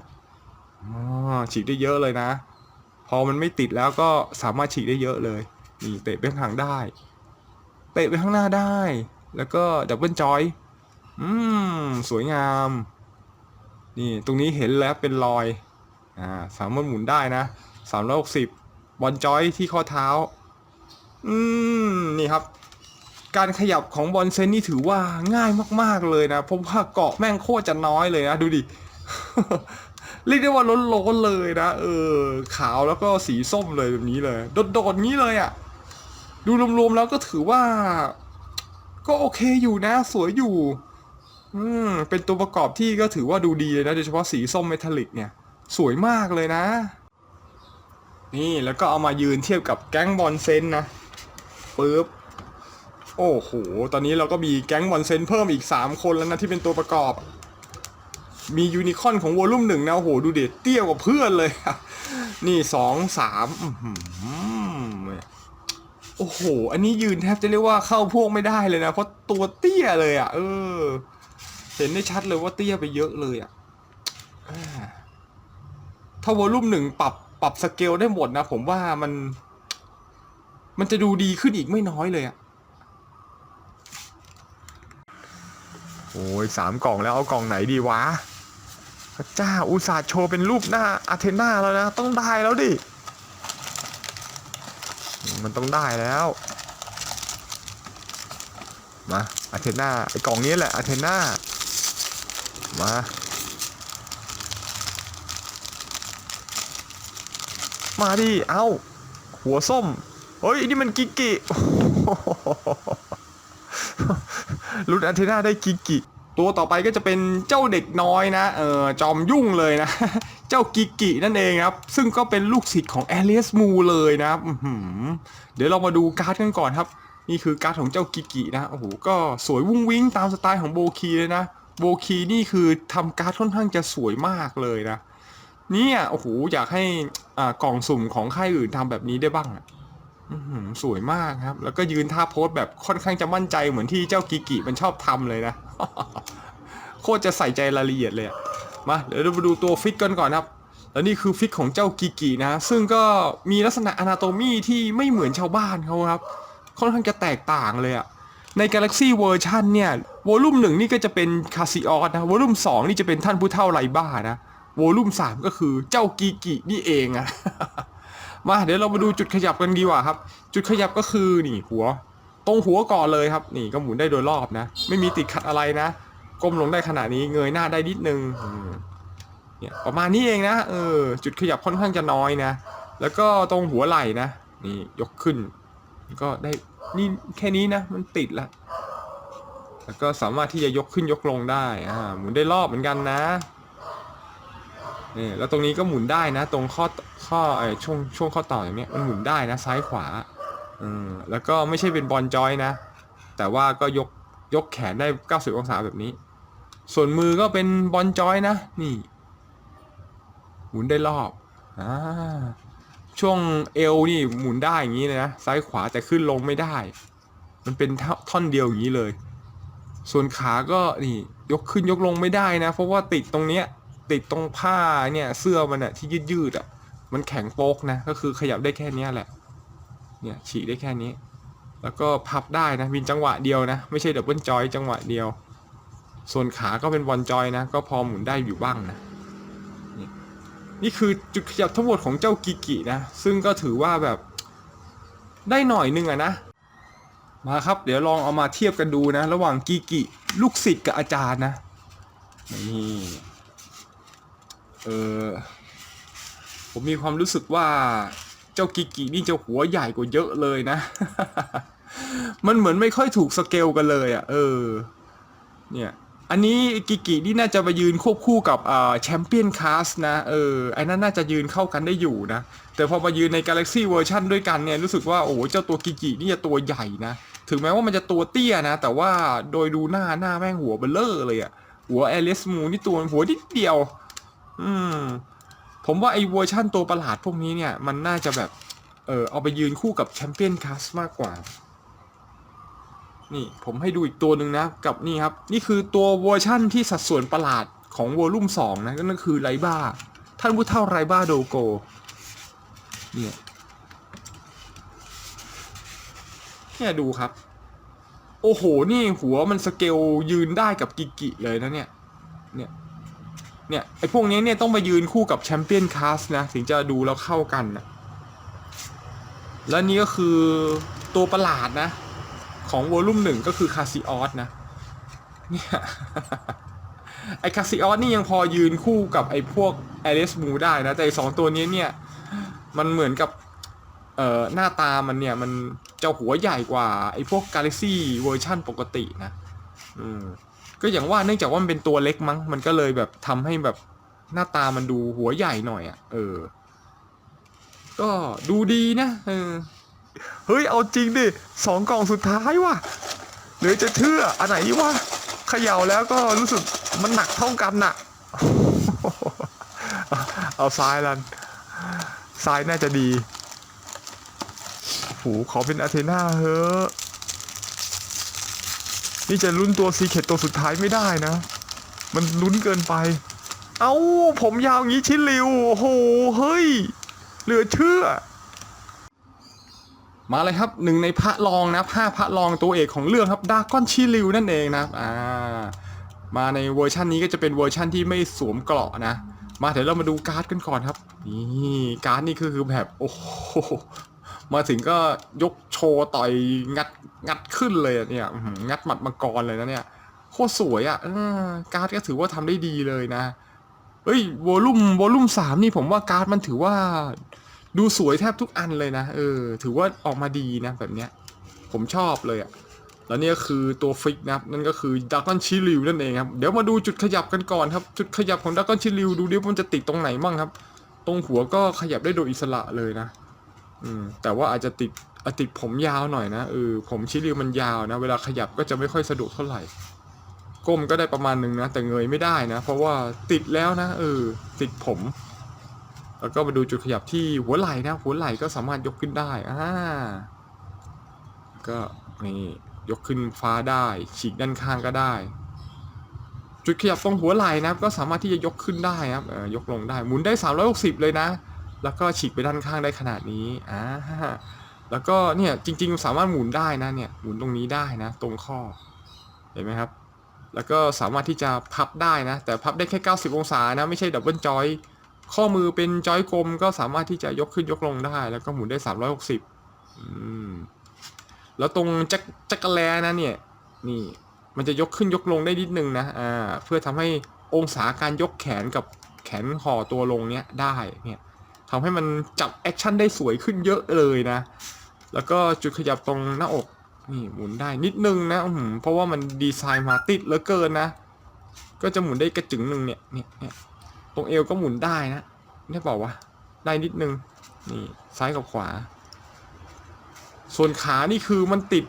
ฉีกได้เยอะเลยนะพอมันไม่ติดแล้วก็สามารถฉีกได้เยอะเลยนี่เตะไปข้างได้เตะไปข้างหน้าได้แล้วก็ดับเบิลจอยสวยงามนี่ตรงนี้เห็นแล้วเป็นรอยสามารถหมุนได้นะ360บอลจอยที่ข้อเท้านี่ครับการขยับของบอลเซนนี่ถือว่าง่ายมากๆเลยนะเพราะว่าเกาะแม่งโคตรจะน้อยเลยนะดูดิ เรียกได้ว่าล้นๆเลยนะขาวแล้วก็สีส้มเลยแบบนี้เลยโดดๆนี้เลยอ่ะดูรวมๆแล้วก็ถือว่าก็โอเคอยู่นะสวยอยู่เป็นตัวประกอบที่ก็ถือว่าดูดีเลยนะโดยเฉพาะสีส้มเมทัลลิกเนี่ยสวยมากเลยนะนี่แล้วก็เอามายืนเทียบกับแก๊งบอลเซนนะปึ๊บโอ้โหตอนนี้เราก็มีแก๊งบอลเซนเพิ่มอีก3คนแล้วนะที่เป็นตัวประกอบมียูนิคอร์นของวอลลุ่ม1นะโอ้โหดูเด็ดเตี้ยกว่าเพื่อนเลยนี่2 3โอ้โหอันนี้ยืนแทบจะเรียกว่าเข้าพวกไม่ได้เลยนะเพราะตัวเตี้ยเลยอ่ะเห็นได้ชัดเลยว่าเตี้ยไปเยอะเลยอ่ะถ้าวอลลุ่ม1ปรับสเกลได้หมดนะผมว่ามันจะดูดีขึ้นอีกไม่น้อยเลยอ่ะโอ้ย3 กล่องแล้วเอากล่องไหนดีวะพระเจ้าอุตส่าห์โชว์เป็นรูปหน้าอาเทน่าแล้วนะต้องได้แล้วดิมันต้องได้แล้วมาอาเทน่าไอกล่องนี้แหละอาเทน่ามาดิเอ้าหัวส้มเฮ้ยนี่มันกิกิรุ่นอาเทน่าได้กิกิตัวต่อไปก็จะเป็นเจ้าเด็กน้อยนะจอมยุ่งเลยนะเจ้ากิกินั่นเองครับซึ่งก็เป็นลูกศิษย์ของแอลิสมูเลยนะเดี๋ยวเรามาดูการ์ดกันก่อนครับนี่คือการ์ดของเจ้ากิกินะโอ้โหก็สวยวุ้งวิ้งตามสไตล์ของโบคีเลยนะโบคีนี่คือทำการ์ดค่อนข้างจะสวยมากเลยนะเนี่ยโอ้โหอยากให้กล่องสุ่มของค่ายอื่นทำแบบนี้ได้บ้างสวยมากครับแล้วก็ยืนท่าโพสแบบค่อนข้างจะมั่นใจเหมือนที่เจ้ากิกิมันชอบทำเลยนะ โคตรจะใส่ใจรายละเอียดเลยมาเดี๋ยวเรามาดูตัวฟิตกันก่อนครับแล้วนี่คือฟิตของเจ้ากิกินะซึ่งก็มีลักษณะอนาโตมีที่ไม่เหมือนชาวบ้านเขาครับค่อนข้างจะแตกต่างเลยอะใน Galaxy เวอร์ชันเนี่ยวอลลุ่ม1นี่ก็จะเป็นคาซิออสนะวอลลุ่ม2นี่จะเป็นท่านผู้เฒ่าไรบ้านะวอลลุ่ม3ก็คือเจ้ากิกินี่เองอะ มาเดี๋ยวเรามาดูจุดขยับกันดีกว่าครับจุดขยับก็คือนี่หัวตรงหัวก่อนเลยครับนี่ก็หมุนได้โดยรอบนะไม่มีติดขัดอะไรนะก้มลงได้ขนาดนี้เงยหน้าได้นิดนึงเนี่ยประมาณนี้เองนะจุดขยับค่อนข้างจะน้อยนะแล้วก็ตรงหัวไหล่นะนี่ยกขึ้นก็ได้นี่แค่นี้นะมันติดละแล้วก็สามารถที่จะยกขึ้นยกลงได้หมุนได้รอบเหมือนกันนะนี่แล้วตรงนี้ก็หมุนได้นะตรงข้อช่วงข้อต่ออย่างเนี้ยมันหมุนได้นะซ้ายขวาแล้วก็ไม่ใช่เป็นบอลจอยนะแต่ว่าก็ยกแขนได้90องศาแบบนี้ส่วนมือก็เป็นบอลจอยนะนี่หมุนได้รอบช่วงเอวนี่หมุนได้อย่างนี้เลยนะซ้ายขวาแต่ขึ้นลงไม่ได้มันเป็นท่อนเดียวอย่างนี้เลยส่วนขาก็นี่ยกขึ้นยกลงไม่ได้นะเพราะว่าติดตรงเนี้ยติดตรงผ้าเนี่ยเสื้อมันอะที่ยืด มันแข็งโป๊กนะก็คือขยับได้แค่นี้แหละเนี่ยฉีกได้แค่นี้แล้วก็พับได้นะวินจังหวะเดียวนะไม่ใช่ดับเบิลจอยจังหวะเดียวส่วนขาก็เป็นวันจอยนะก็พอหมุนได้อยู่บ้างนะนี่คือจุดขยับทั้งหมดของเจ้ากิกินะซึ่งก็ถือว่าแบบได้หน่อยนึงอะนะมาครับเดี๋ยวลองเอามาเทียบกันดูนะระหว่างกิกิลูกศิษย์กับอาจารย์นะนี่ผมมีความรู้สึกว่าเจ้ากิกินี่จะหัวใหญ่กว่าเยอะเลยนะ มันเหมือนไม่ค่อยถูกสเกลกันเลยอ่ะเนี่ยอันนี้กิกินี่น่าจะมายืนควบคู่กับแชมเปี้ยนคลาสนะไอ้นั่นน่าจะยืนเข้ากันได้อยู่นะแต่พอมายืนใน Galaxy เวอร์ชันด้วยกันเนี่ยรู้สึกว่าโอ้โหเจ้าตัวกิกินี่จะตัวใหญ่นะถึงแม้ว่ามันจะตัวเตี้ยนะแต่ว่าโดยดูหน้าแม่งหัวเบลเลอร์เลยอ่ะหัวแอลิสมูนี่ตัวหัวนิดเดียวผมว่าไอ้เวอร์ชั่นตัวประหลาดพวกนี้เนี่ยมันน่าจะแบบเอาไปยืนคู่กับแชมเปี้ยนคลาสมากกว่านี่ผมให้ดูอีกตัวหนึ่งนะกับนี่ครับนี่คือตัวเวอร์ชั่นที่สัดส่วนประหลาดของวอลลุ่ม2นะนั่นคือไรบ้าท่านผู้เฒ่าไรบ้าโดโกเนี่ยดูครับโอ้โหนี่หัวมันสเกลยืนได้กับกิกิเลยนะเนี่ยไอ้พวกนี้เนี่ยต้องมายืนคู่กับแชมเปี้ยนคลาสนะถึงจะดูแล้วเข้ากันนะและนี่ก็คือตัวประหลาดนะของวอลลุ่ม1ก็คือคาซิออสนะเนี่ยไอคาซิออสนี่ยังพอยืนคู่กับไอพวกแอลิสมูได้นะแต่2ตัวนี้เนี่ยมันเหมือนกับหน้าตามันเนี่ยมันเจ้าหัวใหญ่กว่าไอพวก Galaxy เวอร์ชั่นปกตินะก็อย่างว่าเนื่องจากว่ามันเป็นตัวเล็กมั้งมันก็เลยแบบทำให้แบบหน้าตามันดูหัวใหญ่หน่อยอ่ะก็ดูดีนะเฮ้ยเอาจริงดิ2 กล่องสุดท้ายว่ะหรือจะเชื่ออันไหนวะเขย่าแล้วก็รู้สึกมันหนักเท่ากันน่ะ เอาซ้ายลันซ้ายน่าจะดีโหขอเป็นอาเทนาเฮ้อนี่จะลุ้นตัวซีเคทตัวสุดท้ายไม่ได้นะมันลุ้นเกินไปเอ้าผมยาวงี้ชิลิวโอ้โหเฮ้ยเหลือเชื่อมาเลยครับหนึ่งในพระรองนะ5พระรองตัวเอกของเรื่องครับดากอนชิลิวนั่นเองนะมาในเวอร์ชันนี้ก็จะเป็นเวอร์ชันที่ไม่สวมเกราะนะมาเดี๋ยวเรามาดูการ์ดกันก่อนครับนี่การ์ดนี่คือแบบโอ้โหมาถึงก็ยกโชว์ต่อยงัดขึ้นเลยเนี่ยงัดหมัดมังกรเลยนะเนี่ยโคตรสวยอ่ะการ์ดก็ถือว่าทำได้ดีเลยนะเฮ้ยวอลลุ่ม3นี่ผมว่าการ์ดมันถือว่าดูสวยแทบทุกอันเลยนะถือว่าออกมาดีนะแบบเนี้ยผมชอบเลยอ่ะแล้วนี่ก็คือตัวฟิกนะครับนั่นก็คือดากอนชิลิวนั่นเองครับเดี๋ยวมาดูจุดขยับกันก่อนครับจุดขยับของดากอนชิลิวดูดิมันจะติดตรงไหนบ้างครับตรงหัวก็ขยับได้โดยอิสระเลยนะแต่ว่าอาจจะติดผมยาวหน่อยนะผมชิลิวมันยาวนะเวลาขยับก็จะไม่ค่อยสะดวกเท่าไหร่ก้มก็ได้ประมาณนึงนะแต่เงยไม่ได้นะเพราะว่าติดแล้วนะติดผมแล้วก็มาดูจุดขยับที่หัวไหล่นะหัวไหล่ก็สามารถยกขึ้นได้ก็นี่ยกขึ้นฟ้าได้ฉีกด้านข้างก็ได้จุดขยับตรงหัวไหล่นะก็สามารถที่จะยกขึ้นได้ครับยกลงได้หมุนได้360เลยนะแล้วก็ฉีกไปด้านข้างได้ขนาดนี้แล้วก็เนี่ยจริงๆสามารถหมุนได้นะเนี่ยหมุนตรงนี้ได้นะตรงข้อเห็นไหมครับแล้วก็สามารถที่จะพับได้นะแต่พับได้แค่90องศานะไม่ใช่ดับเบิลจอยข้อมือเป็นจอยกลมก็สามารถที่จะยกขึ้นยกลงได้แล้วก็หมุนได้360แล้วตรงจักรแลนะเนี่ยนี่มันจะยกขึ้นยกลงได้นิดนึงนะเพื่อทำให้องศาการยกแขนกับแขนห่อตัวลงเนี้ยได้เนี่ยทำให้มันจับแอคชั่นได้สวยขึ้นเยอะเลยนะแล้วก็จุดขยับตรงหน้าอกนี่หมุนได้นิดนึงนะเพราะว่ามันดีไซน์มาติดเหลือเกินนะก็จะหมุนได้กระจึงนึงเนี่ยตรงเอวก็หมุนได้นะได้บอกว่าได้นิดนึงนี่ซ้ายกับขวาส่วนขานี่คือมันติ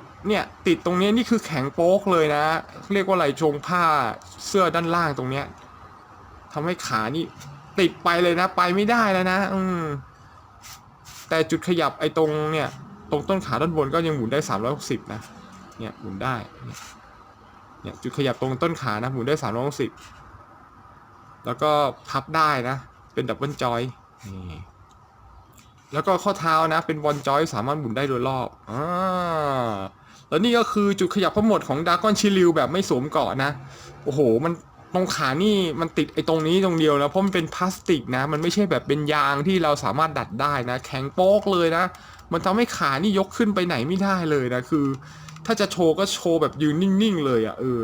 ดตรงนี้นี่คือแข็งโป๊กเลยนะเรียกว่าไหล่ชงผ้าเสื้อด้านล่างตรงเนี้ยทำให้ขานี่ติดไปเลยนะไปไม่ได้แล้วนะแต่จุดขยับไอ้ตรงเนี่ยตรงต้นขาด้านบนก็ยังหมุนได้360นะเนี่ยหมุนได้เนี่ยจุดขยับตรงต้นขานะหมุนได้360แล้วก็พับได้นะเป็นดับเบิลจอยนี่ แล้วก็ข้อเท้านะเป็นบอลจอยสามารถหมุนได้โดยรอบแล้วนี่ก็คือจุดขยับทั้งหมดของดากอนชิริวแบบไม่สวมเกราะนะโอ้โหมันตรงขานี่มันติดไอ้ตรงนี้ตรงเดียวนะเพราะมันเป็นพลาสติกนะมันไม่ใช่แบบเป็นยางที่เราสามารถดัดได้นะแข็งโป๊กเลยนะมันทำให้ขานี่ยกขึ้นไปไหนไม่ได้เลยนะคือถ้าจะโชว์ก็โชว์แบบยืนนิ่งๆเลย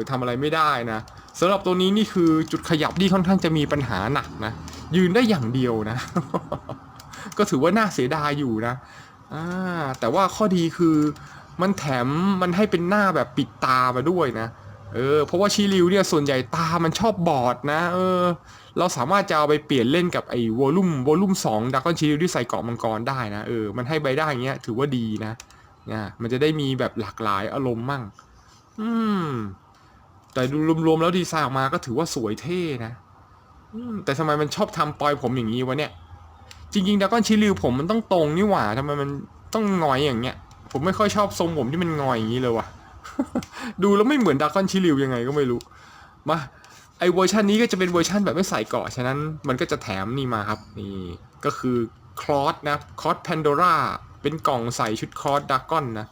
ทำอะไรไม่ได้นะสำหรับตัวนี้นี่คือจุดขยับที่ค่อนข้างจะมีปัญหาหนักนะยืนได้อย่างเดียวนะ ก็ถือว่าน่าเสียดายอยู่นะแต่ว่าข้อดีคือมันแถมมันให้เป็นหน้าแบบปิดตามาด้วยนะเพราะว่าชิริวเนี่ยส่วนใหญ่ตามันชอบบอดนะเราสามารถจะเอาไปเปลี่ยนเล่นกับไอ้วอลลุ่ม2ดักกอนชิริวที่ใส่เกราะมังกรได้นะมันให้ใบได้อย่างเงี้ยถือว่าดีนะมันจะได้มีแบบหลากหลายอารมณ์มั่งแต่ดูรวมๆแล้วดีไซน์ออกมาก็ถือว่าสวยเท่นะแต่ทำไมมันชอบทำปลอยผมอย่างนี้วะเนี่ยจริงๆดากอนชิริวผมมันต้องตรงนี่หว่าทำไมมันต้องงอยอย่างเงี้ยผมไม่ค่อยชอบทรงผมที่มันงอยอย่างนี้เลยว่ะ ดูแล้วไม่เหมือนดากอนชิริวยังไงก็ไม่รู้มาไอเวอร์ชันนี้ก็จะเป็นเวอร์ชันแบบไม่ใส่เกราะฉะนั้นมันก็จะแถมนี่มาครับนี่ก็คือคลอสนะคลอสแพนโดราเป็นกล่องใส่ชุดคลอสดากอนนะ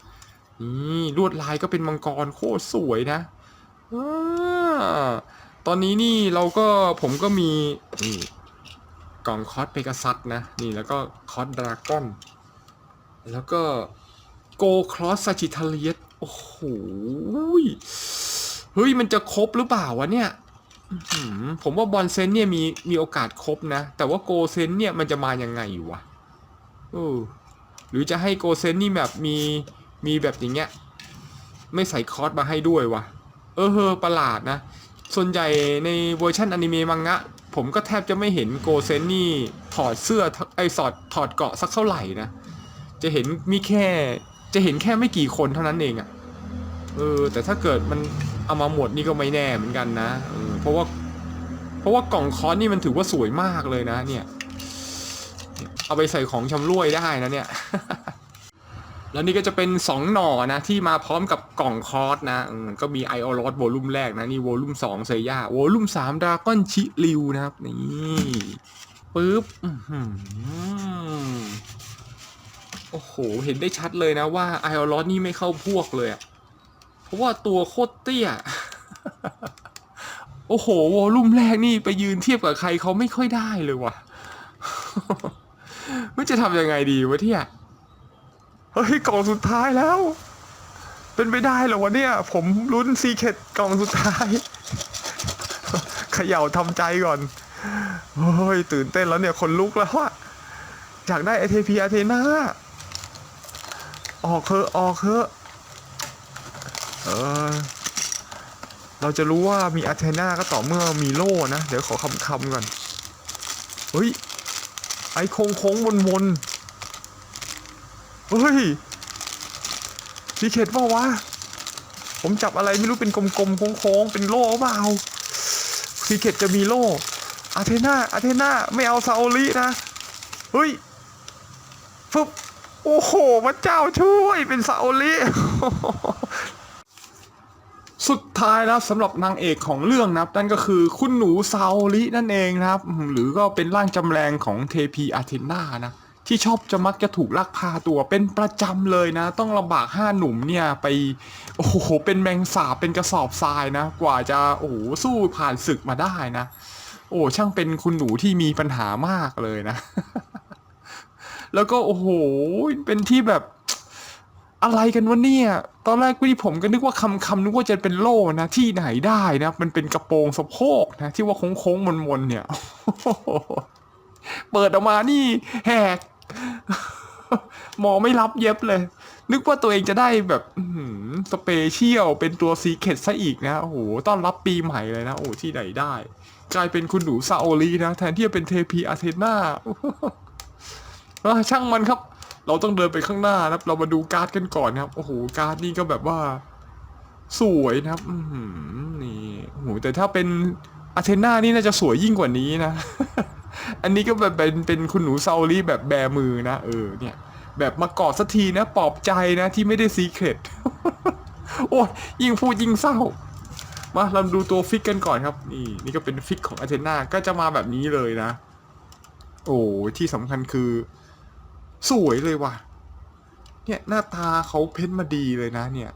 นี่ลวดลายก็เป็นมังกรโคตรสวยนะตอนนี้นี่ผมก็มีนี่กล่องคอสเพกาซัสนะนี่แล้วก็คอสดราก้อนแล้วก็โกคลอสซาจิทาเลียสโอ้โหเฮ้ยมันจะครบหรือเปล่าวะเนี่ยผมว่าบอลเซนเนี่ยมีโอกาสครบนะแต่ว่าโกเซนเนี่ยมันจะมายังไงวะหรือจะให้โกเซนนี่แบบมีแบบอย่างเงี้ยไม่ใส่คอร์สมาให้ด้วยวะประหลาดนะส่วนใหญ่ในเวอร์ชันอนิเมะมังงะผมก็แทบจะไม่เห็นโกเซนนี่ถอดเสื้อถอดเกราะสักเท่าไหร่นะจะเห็นแค่ไม่กี่คนเท่านั้นเองแต่ถ้าเกิดมันเอามาหมดนี่ก็ไม่แน่เหมือนกันนะเพราะว่ากล่องคอนนี่มันถือว่าสวยมากเลยนะเนี่ยเอาไปใส่ของชำร่วยได้นะเนี่ย แล้วนี่ก็จะเป็น2หน่อนะที่มาพร้อมกับกล่องคอร์สนะก็มีไอออรอสโวลุ่มแรกนะนี่โวลุ่ม2เซย่าโวลุ่ม3ดราก้อนชิริวนะครับนี่ปึ๊บโอ้โหเห็นได้ชัดเลยนะว่าไอออรอสนี่ไม่เข้าพวกเลยอะเพราะว่าตัวโคตรเตี้ย โอ้โหวอลลุ่มแรกนี่ไปยืนเทียบกับใครเขาไม่ค่อยได้เลยว่ะ ไม่จะทำยังไงดีวะที่อะเฮ้ยกล่องสุดท้ายแล้วเป็นไปได้เหรอวะเนี่ยผมลุ้นซีเคร็ตกล่องสุดท้ายเขย่าทำใจก่อนเฮ้ยตื่นเต้นแล้วเนี่ยคนลุกแล้วอะอยากได้ไอเทพีอาเทนาออกเถอะเราจะรู้ว่ามีอาเทนาก็ต่อเมื่อมีโล่นะเดี๋ยวขอคำก่อนเฮ้ยไอโค้งวนเฮ้ยซีเคร็ตเปล่าวะผมจับอะไรไม่รู้เป็นกลมๆโค้งเป็นโล่เปล่าซีเคร็ตจะมีโล่อาเทนาไม่เอาซาโอรินะเฮ้ยฟึบโอ้โหพระเจ้าช่วยเป็นซาโอริสุดท้ายนะสำหรับนางเอกของเรื่องนะนั่นก็คือคุณหนูซาโอรินั่นเองนะครับหรือก็เป็นร่างจำแรงของเทพีอาเทนานะที่มักจะถูกลักพาตัวเป็นประจำเลยนะต้องลำบาก5หนุ่มเนี่ยไปโอ้โหเป็นแมงสาบเป็นกระสอบทรายนะกว่าจะโอ้โหสู้ผ่านศึกมาได้นะโอ้ช่างเป็นคุณหนูที่มีปัญหามากเลยนะ แล้วก็โอ้โหเป็นที่แบบอะไรกันวะเนี่ยตอนแรกที่ผมก็นึกว่าคำนึกว่าจะเป็นโล่นะที่ไหนได้นะมันเป็นกระโปรงสะโพกนะที่ว่าโค้งมนเนี่ย เปิดออกมานี่แหก หมอไม่รับเย็บเลยนึกว่าตัวเองจะได้แบบสเปเชียลเป็นตัวซีเคร็ตซะอีกนะโอ้โหต้อนรับปีใหม่เลยนะโอ้ที่ไหนได้กลายเป็นคุณหนูซาโอรินะแทนที่จะเป็นเทพีอาเทนา ช่างมันครับเราต้องเดินไปข้างหน้านะครับเรามาดูการ์ดกันก่อนนะครับโอ้โหการ์ดนี่ก็แบบว่าสวยนะครับนี่โอ้โหแต่ถ้าเป็นอาเทนานี่น่าจะสวยยิ่งกว่านี้นะ อันนี้ก็แบบเป็นคุณหนูซาโอริแบบแบมือนะเนี่ยแบบมากอดสักทีนะปลอบใจนะที่ไม่ได้ซีเคร็ต โอ้ยยิ่งพูดยิ่งเศร้ามาเราดูตัวฟิกกันก่อนครับนี่ก็เป็นฟิกของอาเทนาก็จะมาแบบนี้เลยนะโอ้ที่สำคัญคือ สวยเลยว่ะเนี่ยหน้าตาเขาเพ้นมาดีเลยนะเนี่ย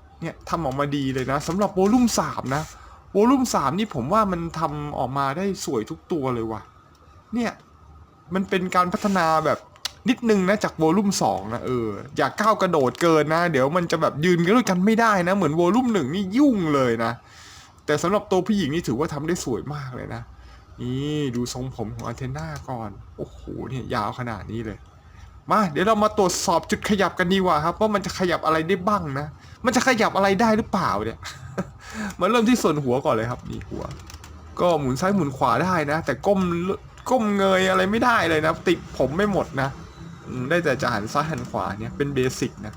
ทำออกมาดีเลยนะสำหรับวอลลุ่ม3นะวอลลุ่ม3นี่ผมว่ามันทำออกมาได้สวยทุกตัวเลยว่ะเนี่ยมันเป็นการพัฒนาแบบนิดนึงนะจากวอลลุ่ม2นะอย่าก้าวกระโดดเกินนะเดี๋ยวมันจะแบบยืนกันด้วยกันไม่ได้นะเหมือนวอลลุ่ม1นี่ยุ่งเลยนะแต่สำหรับตัวผู้หญิงนี่ถือว่าทำได้สวยมากเลยนะนี่ดูทรงผมของอาเทน่าก่อนโอ้โหเนี่ยยาวขนาดนี้เลยมาเดี๋ยวเรามาตรวจสอบจุดขยับกันดีกว่าครับว่ามันจะขยับอะไรได้บ้างนะมันจะขยับอะไรได้หรือเปล่าเนี่ย มาเริ่มที่ส่วนหัวก่อนเลยครับนี่หัวก็หมุนซ้ายหมุนขวาได้นะแต่ก้มเงยอะไรไม่ได้เลยนะติดผมไม่หมดนะได้แต่จะหันซ้ายหันขวาเนี่ยเป็นเบสิกนะ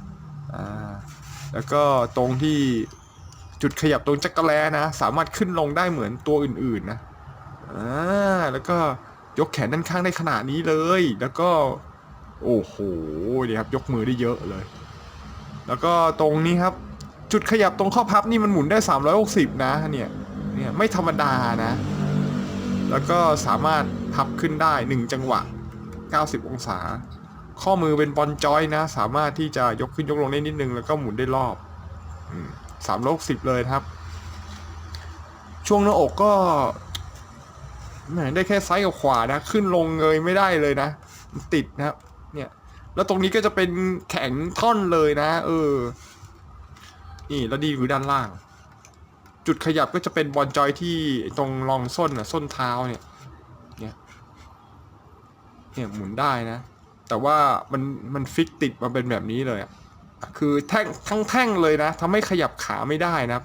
แล้วก็ตรงที่จุดขยับตรงจักรแลนะสามารถขึ้นลงได้เหมือนตัวอื่นๆนะแล้วก็ยกแขนด้านข้างได้ขนาดนี้เลยแล้วก็โอ้โหนี่ครับยกมือได้เยอะเลยแล้วก็ตรงนี้ครับจุดขยับตรงข้อพับนี่มันหมุนได้360นะเนี่ยไม่ธรรมดานะแล้วก็สามารถพับขึ้นได้1จังหวะ90องศาข้อมือเป็นบอลจอยนะสามารถที่จะยกขึ้นยกลงได้นิดนึงแล้วก็หมุนได้รอบ360เลยครับช่วงหน้าอกก็ได้แค่ซ้ายกับขวานะขึ้นลงเงยไม่ได้เลยนะติดนะครับเนี่ยแล้วตรงนี้ก็จะเป็นแข็งท่อนเลยนะนี่แล้วดีอยู่ด้านล่างจุดขยับก็จะเป็นบอลจอยที่ตรงรองส้นส้นเท้าเนี่ยหมุนได้นะแต่ว่ามันฟิกติดมาเป็นแบบนี้เลยคือทั้งแท่งเลยนะทำให้ขยับขาไม่ได้นะ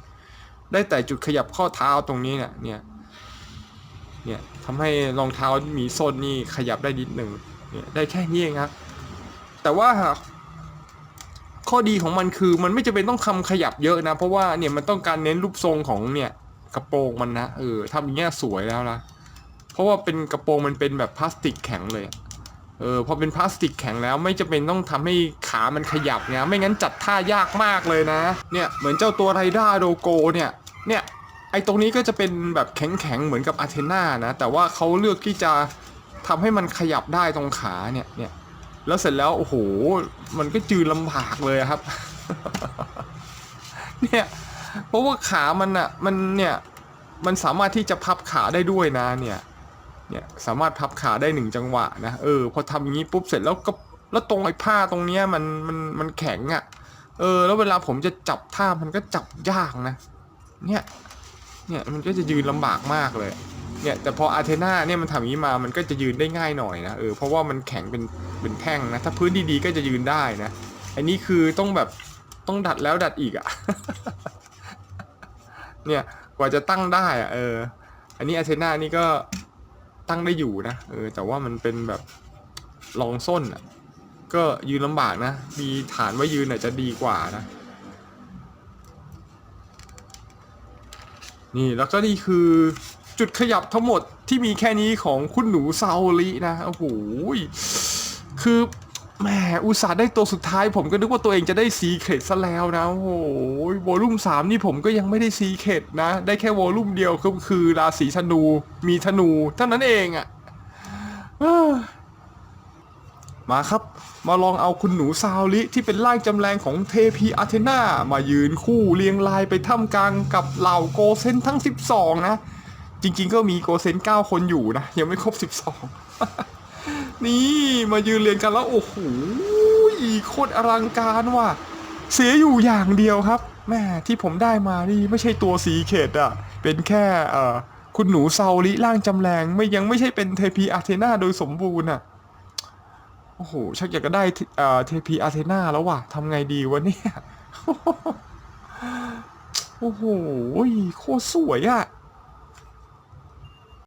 ได้แต่จุดขยับข้อเท้าตรงนี้เนี่ยทำให้รองเท้ามีส้นนี่ขยับได้นิดหนึ่งเนี่ยได้แค่นี้เองครับแต่ว่าข้อดีของมันคือมันไม่จำเป็นต้องทำขยับเยอะนะเพราะว่าเนี่ยมันต้องการเน้นรูปทรงของเนี่ยกระโปรงมันนะทำอย่างเงี้ยสวยแล้วนะเพราะว่าเป็นกระโปรงมันเป็นแบบพลาสติกแข็งเลยพอเป็นพลาสติกแข็งแล้วไม่จำเป็นต้องทำให้ขามันขยับนะไม่งั้นจัดท่ายากมากเลยนะเนี่ยเหมือนเจ้าตัวไรด้าโดโกเนี่ยไอตรงนี้ก็จะเป็นแบบแข็งเหมือนกับอาเทน่านะแต่ว่าเขาเลือกที่จะทำให้มันขยับได้ตรงขาเนี่ยแล้วเสร็จแล้วโอ้โหมันก็จืดลำบากเลยครับ เนี่ยเพราะว่าขามันสามารถที่จะพับขาได้ด้วยนะเนี่ยสามารถพับขาได้1จังหวะนะพอทำอย่างนี้ปุ๊บเสร็จแล้วตรงไอ้ผ้าตรงเนี้ยมันแข็งแล้วเวลาผมจะจับท่ามันก็จับยากนะเนี่ยมันก็จะยืนลำบากมากเลยเนี่ยแต่พออาเทน่าเนี่ยมันทำอย่างนี้มามันก็จะยืนได้ง่ายหน่อยนะเพราะว่ามันแข็งเป็นแท่งนะถ้าพื้นดีๆก็จะยืนได้นะอันนี้คือต้องดัดแล้วดัดอีกเนี่ยกว่าจะตั้งได้อันนี้อาเทน่านี่ก็ตั้งได้อยู่นะแต่ว่ามันเป็นแบบรองส้นก็ยืนลำบากนะมีฐานไว้ยืนจะดีกว่านะนี่แล้วก็นี่คือจุดขยับทั้งหมดที่มีแค่นี้ของคุณหนูซาโอรินะโอ้โหคือแหมอุตส่าห์ได้ตัวสุดท้ายผมก็นึกว่าตัวเองจะได้ซีเครตซะแล้วนะโอ้โหวอลลุ่ม3นี่ผมก็ยังไม่ได้ซีเครตนะได้แค่วอลลุ่มเดียวคือราศีธนูมีธนูเท่านั้นเองมาครับมาลองเอาคุณหนูซาโอริที่เป็นร่างจำแรงของเทพีอาเทนามายืนคู่เรียงรายไปท่ามกลางกับเหล่าโกเซนทั้ง12นะจริงๆก็มีโกเซน9คนอยู่นะยังไม่ครบ12นี่มายืนเรียงกันแล้วโอ้โหโคตรอลังการว่ะเสียอยู่อย่างเดียวครับแม่ที่ผมได้มานี่ไม่ใช่ตัวสีเขตเป็นแค่คุณหนูซาโอริร่างจำแรงยังไม่ใช่เป็นเทพีอาเทนาโดยสมบูรณ์โอ้โหชักอยากจะได้เทพีอาเทนาแล้วว่ะทำไงดีวะเนี่ย โอ้โหโคตรสวย